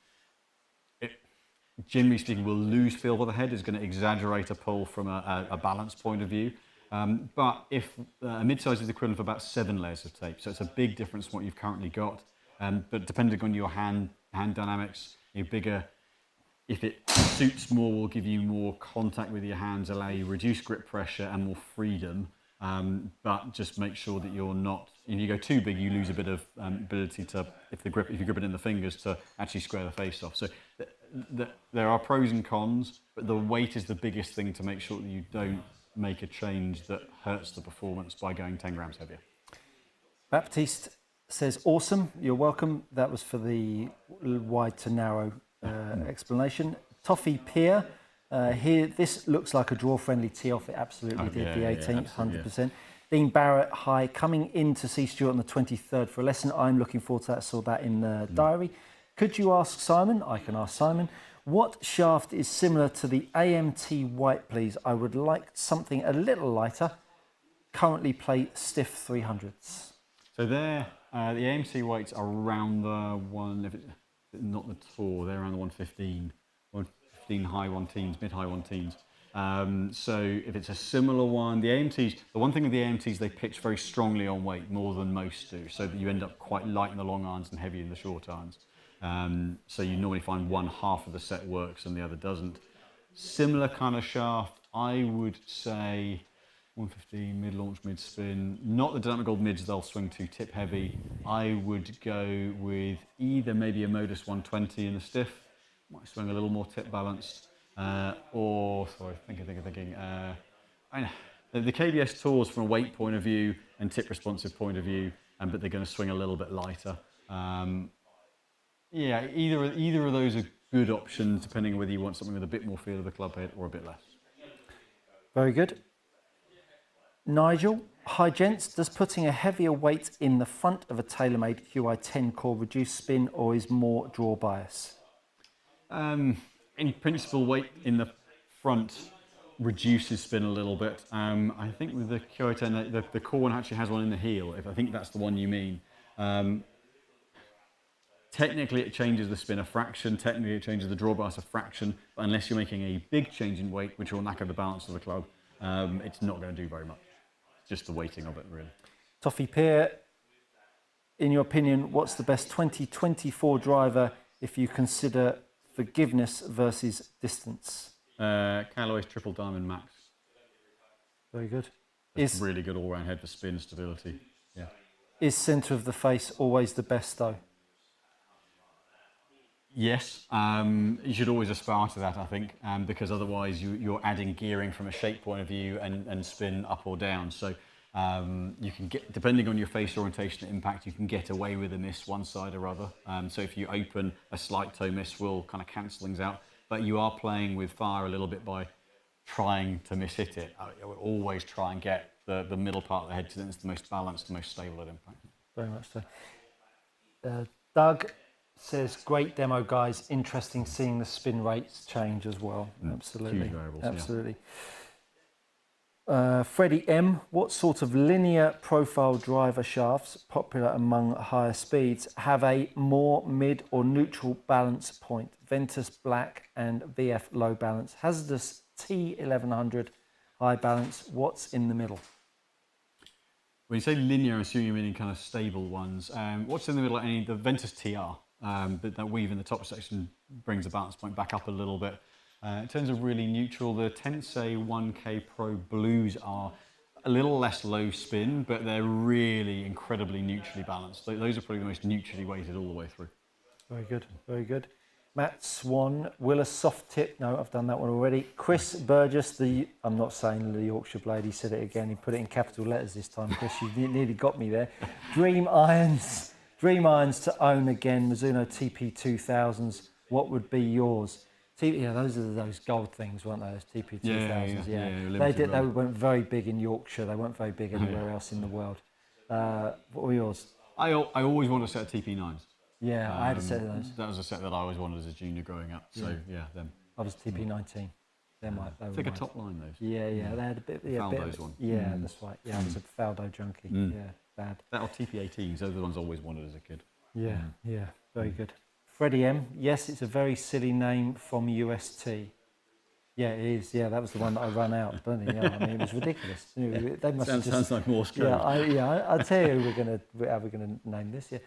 it, generally speaking, will lose feel for the head. Is going to exaggerate a pull from a balance point of view. But if a mid-size is equivalent of about 7 layers of tape, so it's a big difference from what you've currently got. But depending on your hand dynamics, bigger, if it suits more, will give you more contact with your hands, allow you reduced grip pressure and more freedom. But just make sure that you're not, if you go too big, you lose a bit of ability to, if you grip it in the fingers, to actually square the face off. So there are pros and cons, but the weight is the biggest thing to make sure that you don't make a change that hurts the performance by going 10 grams heavier. Baptiste says, awesome, you're welcome. That was for the wide to narrow explanation. Toffee Pier, here, this looks like a draw-friendly tee-off. It absolutely did, the 18th, 100%. Dean Barrett, hi, coming in to see Stuart on the 23rd for a lesson. I'm looking forward to that, saw that in the diary. Could you ask Simon, I can ask Simon, what shaft is similar to the AMT White, please? I would like something a little lighter. Currently play stiff 300s. So there, the AMC weights are around the one, if it's not the tour, they're around the 115, 115 high one teens, mid high one teens. So if it's a similar one, the AMTs, the one thing with the AMTs, they pitch very strongly on weight, more than most do, so that you end up quite light in the long irons and heavy in the short irons. So you normally find one half of the set works and the other doesn't. Similar kind of shaft, I would say 115, mid-launch, mid-spin. Not the dynamic gold mids, they'll swing too tip heavy. I would go with either maybe a Modus 120 in the stiff, might swing a little more tip balanced, or, sorry, thinking. The KBS tours from a weight point of view and tip responsive point of view, but they're going to swing a little bit lighter. Yeah, either of those are good options, depending on whether you want something with a bit more feel of the club head or a bit less. Very good. Nigel, hi gents, does putting a heavier weight in the front of a TaylorMade QI10 core reduce spin or is more draw bias? In principle, weight in the front reduces spin a little bit. I think with the QI10, the core one actually has one in the heel, if I think that's the one you mean. Technically, it changes the spin a fraction. Technically, it changes the draw bias a fraction. But unless you're making a big change in weight, which will knacker the balance of the club, it's not going to do very much. It's just the weighting of it, really. Toffee Peer, in your opinion, what's the best 2024 driver if you consider forgiveness versus distance? Callaway's Triple Diamond Max. Very good. It's really good all-round head for spin stability. Yeah. Is centre of the face always the best, though? Yes, you should always aspire to that, I think, because otherwise you're adding gearing from a shape point of view and spin up or down. So you can get, depending on your face orientation and impact, you can get away with a miss one side or other. So if you open, a slight toe miss will kind of cancel things out. But you are playing with fire a little bit by trying to miss-hit it. I would always try and get the middle part of the head because then it's the most balanced, the most stable at impact. Very much so. Doug says, great demo, guys. Interesting seeing the spin rates change as well. Absolutely. Huge variables, absolutely. Yeah. Freddie M, what sort of linear profile driver shafts, popular among higher speeds, have a more mid or neutral balance point? Ventus black and VF low balance. Hazardous T1100 high balance. What's in the middle? When you say linear, I assume you mean kind of stable ones. What's in the middle? The Ventus TR. That weave in the top section brings the balance point back up a little bit. In terms of really neutral, the Tensei 1K Pro Blues are a little less low spin, but they're really incredibly neutrally balanced. Those are probably the most neutrally weighted all the way through. Very good, very good. Matt Swan, will a soft tip? No, I've done that one already. Chris Burgess, I'm not saying the Yorkshire Blade, he said it again, he put it in capital letters this time. Chris, you nearly got me there. Dream irons to own again, Mizuno TP2000s. What would be yours? Those are those gold things, weren't they? Those TP2000s. Yeah. They went very big in Yorkshire. They weren't very big anywhere else in the world. What were yours? I always wanted a set of TP9s. Yeah, I had a set of those. That was a set that I always wanted as a junior growing up. So them. I was TP19. It's like a top line those. Yeah, they had a bit. Faldo's one. Yeah, that's right. Yeah, I was a Faldo junkie. Yeah, bad. That or TP18s. Those are the ones I always wanted as a kid. Yeah, very good. Freddie M, yes, it's a very silly name from UST. Yeah, it is. Yeah, that was the one that I ran out. Bloody hell, I mean, it was ridiculous. They must sounds like Morse code. I'll tell you how we're gonna name this. Yeah.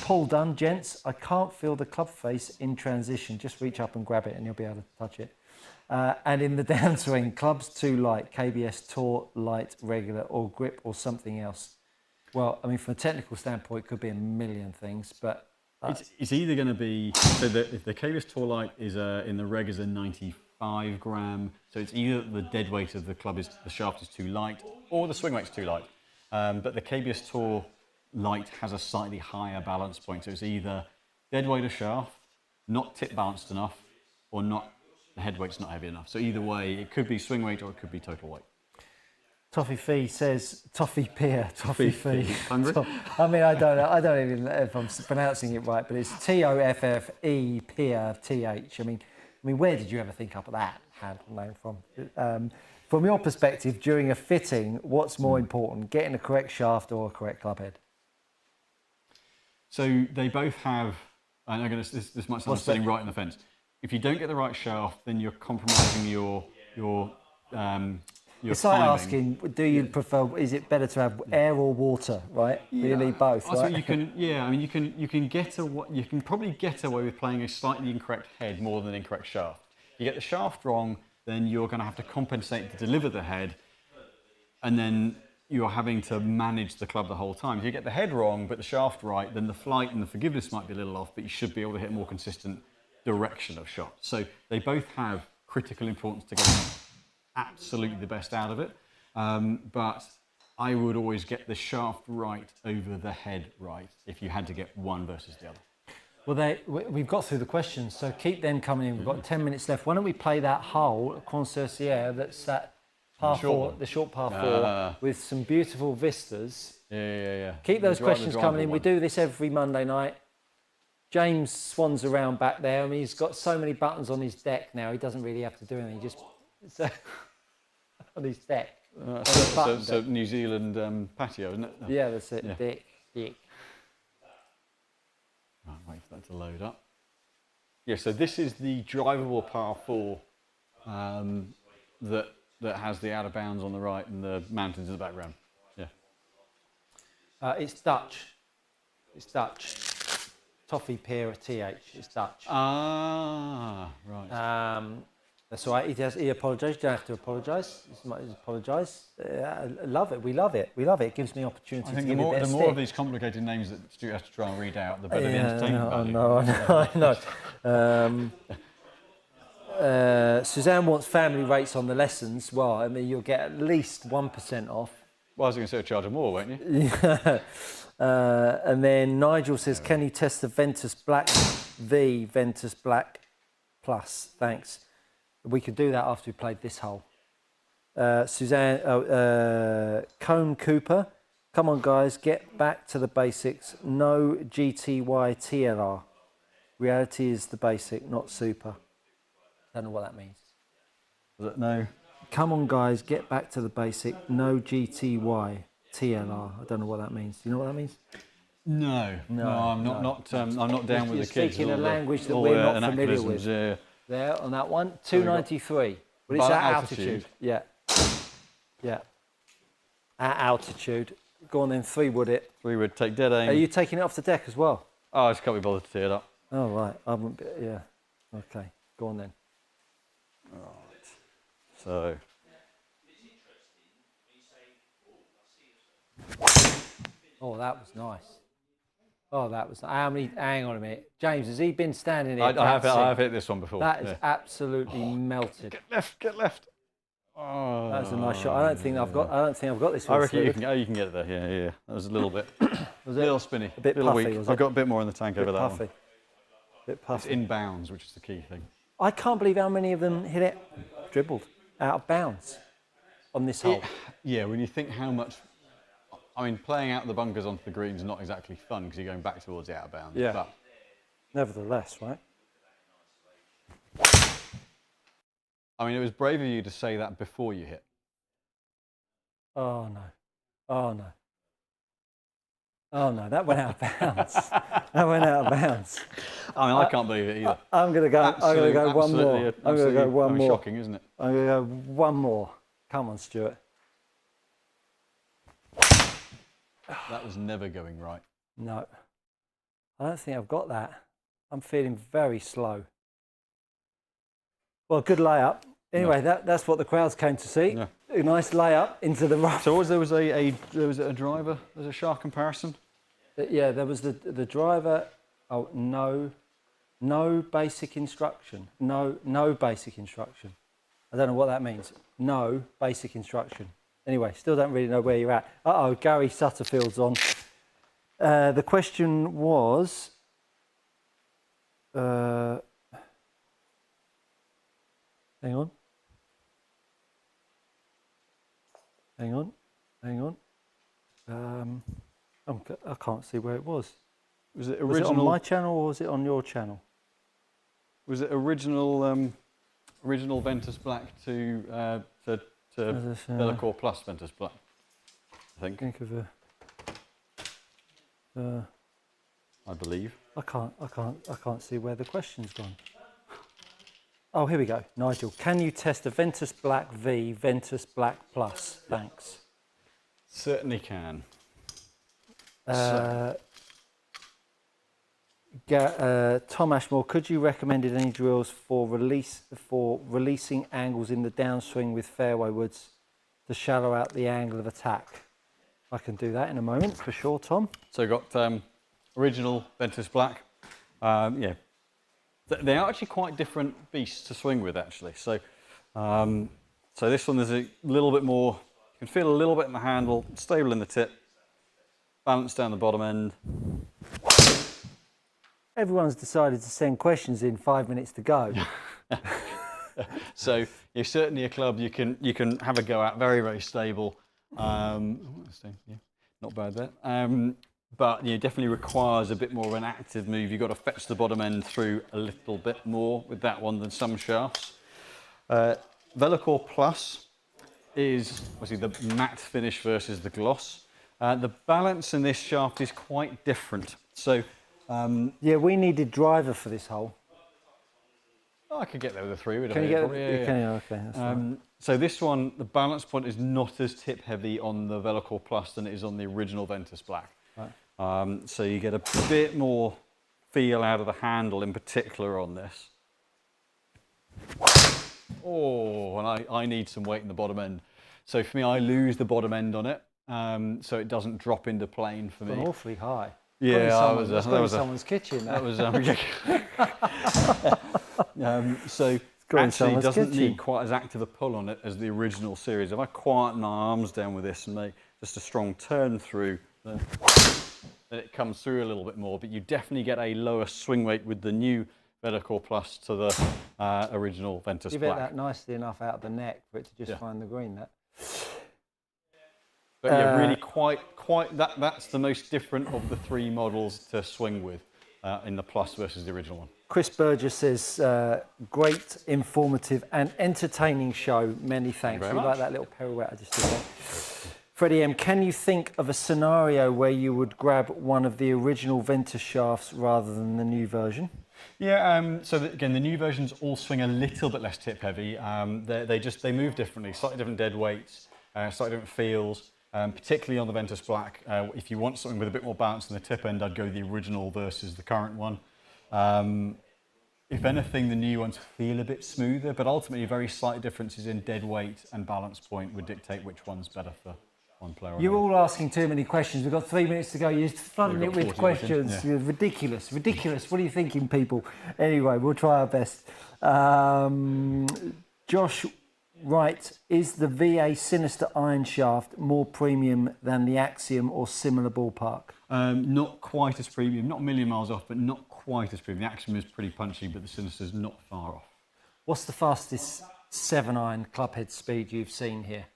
Paul Dunn, gents, I can't feel the club face in transition. Just reach up and grab it and you'll be able to touch it. And in the downswing, clubs too light, KBS Tour, light, regular, or grip, or something else. Well, I mean, from a technical standpoint, it could be a million things, but it's either going to be, so if the KBS Tour Light is in the reg is a 95 gram, so it's either the dead weight of the club the shaft is too light, or the swing weight's too light. But the KBS Tour Light has a slightly higher balance point, so it's either dead weight of shaft, not tip balanced enough, or not the head weight's not heavy enough. So either way, it could be swing weight or it could be total weight. Toffee Fee says, Toffee Peer, Toffee Fee. I mean, I don't even know if I'm pronouncing it right, but it's TOFFE Peer TH. I mean, where did you ever think up that handle name from? From your perspective, during a fitting, what's more important, getting a correct shaft or a correct club head? So they both have, and this might sound sitting right in the fence. If you don't get the right shaft, then you're compromising your it's timing. like asking, do you prefer? Is it better to have air or water? Right? Yeah. You need both. Also, right? you can probably get away with playing a slightly incorrect head more than an incorrect shaft. You get the shaft wrong, then you're going to have to compensate to deliver the head, and then you're having to manage the club the whole time. If you get the head wrong but the shaft right, then the flight and the forgiveness might be a little off, but you should be able to hit a more consistent direction of shot. So they both have critical importance to getting absolutely the best out of it. But I would always get the shaft right over the head right if you had to get one versus the other. Well, we've got through the questions, so keep them coming in. We've got 10 minutes left. Why don't we play that hole at Cranier that's that par four, the short par four, with some beautiful vistas. Yeah. Keep those questions coming in. We do this every Monday night. James swans around back there. I mean, he's got so many buttons on his deck now. He doesn't really have to do anything. He just on his deck. So New Zealand patio, isn't it? Yeah, that's it. Yeah. Dick. Right, wait for that to load up. Yeah, so this is the drivable par 4 that has the out of bounds on the right and the mountains in the background. Yeah. It's Dutch. It's Dutch. Toffee Pier TH. It's Dutch. Ah, right. That's all right. He apologised. You don't have to apologise. He's apologise. I love it. We love it. We love it. It gives me opportunity I think to the give more of these complicated names that Stuart has to try and read out, the better the entertainment value. I know. Suzanne wants family rates on the lessons. Well, I mean, you'll get at least 1% off. Well, I was going to say charge them more, won't you? Yeah. And then Nigel says, can you test the Ventus Black V, Ventus Black Plus? Thanks. We could do that after we played this hole. Suzanne, Cone Cooper, come on guys, get back to the basics. No GTY TLR. Reality is the basic, not super. Don't know what that means. No. Come on guys, get back to the basic. No GTY TLR. I don't know what that means. Do you know what that means? No, I'm not. I'm not down with the kids. You're speaking a language that we're not familiar with. Yeah. There on that one, 293. But it's at altitude. Yeah. At altitude. Go on then, 3 wood it. 3 would take dead aim. Are you taking it off the deck as well? Oh, I just can't be bothered to tee it up. Oh right, I wouldn't be, yeah. Okay, go on then. Right. So. Oh, that was nice. Oh, that was. How many? Hang on a minute, James. Has he been standing here? I have hit this one before. That is absolutely melted. Get left. Oh, that's a nice shot. I don't think I've got this one. I reckon you can get it there. Yeah. That was a little bit. Was a little spinny. A bit little puffy. weak. Was I've it? got a bit more in the tank over that Puffy. one. Bit puffy. It's in bounds, which is the key thing. I can't believe how many of them hit it dribbled out of bounds on this hole. Yeah, when you think how much. I mean, playing out the bunkers onto the green is not exactly fun because you're going back towards the out of bounds. Yeah. But Nevertheless, right? I mean, it was brave of you to say that before you hit. Oh no! Oh no! Oh no! That went out of bounds. That went out of bounds. I mean, I can't believe it either. I'm gonna go. I'm gonna go one more. I'm gonna go one more. Shocking, isn't it? I'm gonna go one more. Come on, Stuart. That was never going right. No, I don't think I've got that. I'm feeling very slow. Well, good layup. Anyway, that's what the crowds came to see. Yeah. A nice layup into the rough. So there was a driver. There's a sharp comparison. Yeah, there was the driver. Oh no basic instruction. No basic instruction. I don't know what that means. No basic instruction. Anyway, still don't really know where you're at. Uh-oh, Gary Sutterfield's on. The question was, hang on. I can't see where it was. Was it Was it on my channel or was it on your channel? Was it original Ventus Black to Bellacore Plus Ventus Black? I think. Think of I believe. I can't see where the question's gone. Oh, here we go. Nigel, can you test a Ventus Black V, Ventus Black Plus? Thanks. Certainly can. Tom Ashmore, could you recommend any drills for releasing angles in the downswing with fairway woods to shallow out the angle of attack? I can do that in a moment for sure, Tom. So got original Ventus Black. Yeah, they are actually quite different beasts to swing with actually. So, so this one there's a little bit more. You can feel a little bit in the handle, stable in the tip, balance down the bottom end. Everyone's decided to send questions in 5 minutes to go. So you're certainly a club you can have a go at. Very, very stable. Yeah, not bad there. But definitely requires a bit more of an active move. You've got to fetch the bottom end through a little bit more with that one than some shafts. Velocore Plus is obviously the matte finish versus the gloss. The balance in this shaft is quite different. So Yeah, we needed driver for this hole. I could get there with a 3. Can you get it? Okay, that's fine. So this one, the balance point is not as tip heavy on the Velocore Plus than it is on the original Ventus Black. Right. So you get a bit more feel out of the handle in particular on this. Oh, and I need some weight in the bottom end. So for me, I lose the bottom end on it, so it doesn't drop into plane for me. It's awfully high. Yeah, that was someone's kitchen. That was so actually it doesn't need quite as active a pull on it as the original series. If I quieten my arms down with this and make just a strong turn through, then it comes through a little bit more. But you definitely get a lower swing weight with the new Velocore Plus to the original Ventus Black. You get that nicely enough out of the neck for it to just find the green. But yeah, really quite that's the most different of the 3 models to swing with in the Plus versus the original one. Chris Burgess says, great, informative and entertaining show. Many thanks. You like that little pirouette I just did there? Freddie M, can you think of a scenario where you would grab one of the original Ventus shafts rather than the new version? Yeah, so again, the new versions all swing a little bit less tip heavy. They move differently, slightly different dead weights, slightly different feels. Particularly on the Ventus Black, if you want something with a bit more balance in the tip end, I'd go the original versus the current one. If anything, the new ones feel a bit smoother, but ultimately very slight differences in dead weight and balance point would dictate which one's better for one player. You're all asking too many questions. We've got 3 minutes to go. You're flooding it with questions. Yeah. You're ridiculous. What are you thinking, people? Anyway, we'll try our best. Josh Wright, is the VA Sinister iron shaft more premium than the Axiom or similar ballpark? Not quite as premium, not a million miles off, but not quite as premium. The Axiom is pretty punchy, but the Sinister's not far off. What's the fastest 7-iron clubhead speed you've seen here?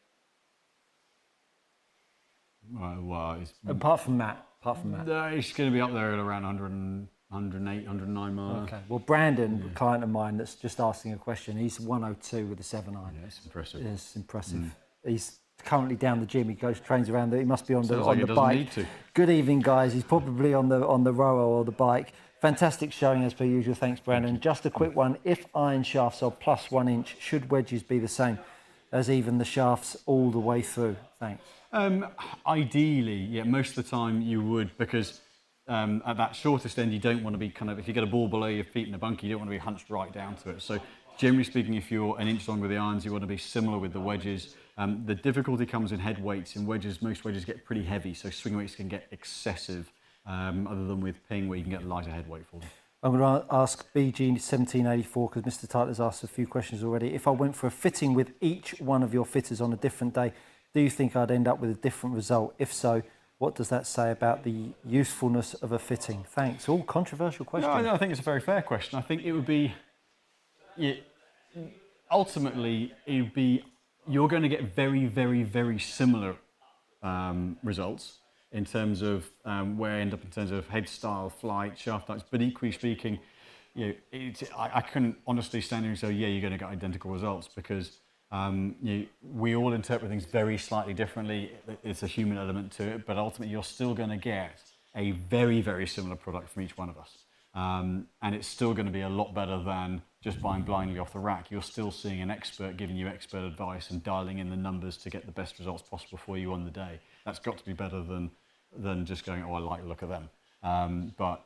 Well, apart from Matt. It's going to be up there at around 108, 109 miles. Okay. Well, Brandon, a client of mine that's just asking a question, he's 102 with a 7-iron. Yeah, it's impressive. It's impressive. He's currently down the gym. He trains around there. He must be on the bike. Need to. Good evening, guys. He's probably on the rower or the bike. Fantastic showing as per usual. Thanks, Brandon. Just a quick one. If iron shafts are plus 1 inch, should wedges be the same as even the shafts all the way through? Thanks. Ideally, yeah, most of the time you would, because at that shortest end, you don't want to be if you get a ball below your feet in a bunker, you don't want to be hunched right down to it. So generally speaking, if you're an inch long with the irons, you want to be similar with the wedges. The difficulty comes in head weights. In wedges, most wedges get pretty heavy, so swing weights can get excessive, other than with ping, where you can get a lighter head weight for them. I'm going to ask BG1784, because Mr. Tyler's asked a few questions already. If I went for a fitting with each one of your fitters on a different day, do you think I'd end up with a different result? If so, what does that say about the usefulness of a fitting? Thanks. All controversial questions. No, I think it's a very fair question. I think it would be, ultimately, it would be, you're going to get very, very, very similar results in terms of where I end up in terms of head style, flight, shaft types. But equally speaking, I couldn't honestly stand here and say, yeah, you're going to get identical results, because we all interpret things very slightly differently. It's a human element to it, but ultimately you're still going to get a very, very similar product from each one of us. And it's still going to be a lot better than just buying blindly off the rack. You're still seeing an expert giving you expert advice and dialing in the numbers to get the best results possible for you on the day. That's got to be better than just going, oh, I like the look of them. But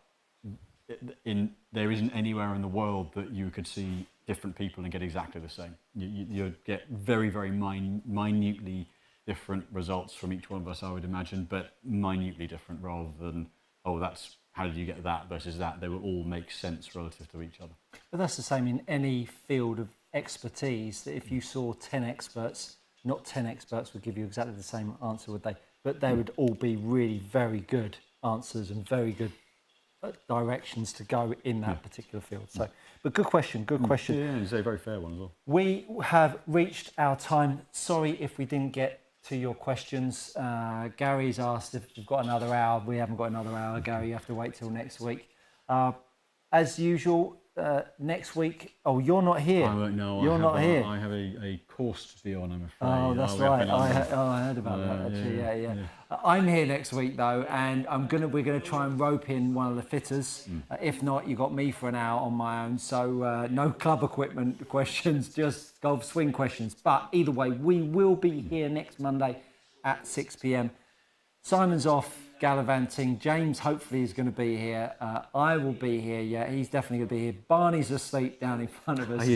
there isn't anywhere in the world that you could see different people and get exactly the same. You get very, very minutely different results from each one of us, I would imagine, but minutely different rather than, oh, that's how did you get that versus that. They will all make sense relative to each other. But that's the same in any field of expertise, that if you saw 10 experts, not 10 experts would give you exactly the same answer, would they? But they would all be really very good answers and very good directions to go in that particular field. So, but good question, good question. Yeah, it's a very fair one as well. We have reached our time. Sorry if we didn't get to your questions. Gary's asked if you've got another hour. We haven't got another hour, Gary. You have to wait till next week. As usual, next week. Oh, you're not here. I won't know. You're not here. I have a course to be on, I'm afraid. Oh, that's right. I heard about that. Actually, yeah. I'm here next week though, and we're gonna try and rope in one of the fitters. If not, you got me for an hour on my own. So no club equipment questions, just golf swing questions. But either way, we will be here next Monday at 6 p.m. Simon's off gallivanting. James hopefully is going to be here. I will be here. Yeah, he's definitely going to be here. Barney's asleep down in front of us.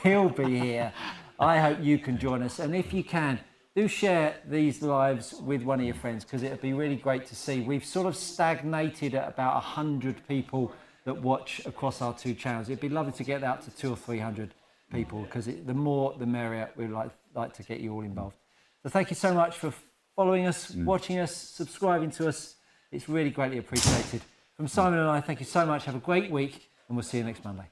He'll be here. I hope you can join us. And if you can, do share these lives with one of your friends, because it'd be really great to see. We've sort of stagnated at about 100 people that watch across our two channels. It'd be lovely to get that up to 200 or 300 people, because the more the merrier. We'd like to get you all involved. So thank you so much for following us, watching us, subscribing to us. It's really greatly appreciated. From Simon and I, thank you so much. Have a great week, and we'll see you next Monday.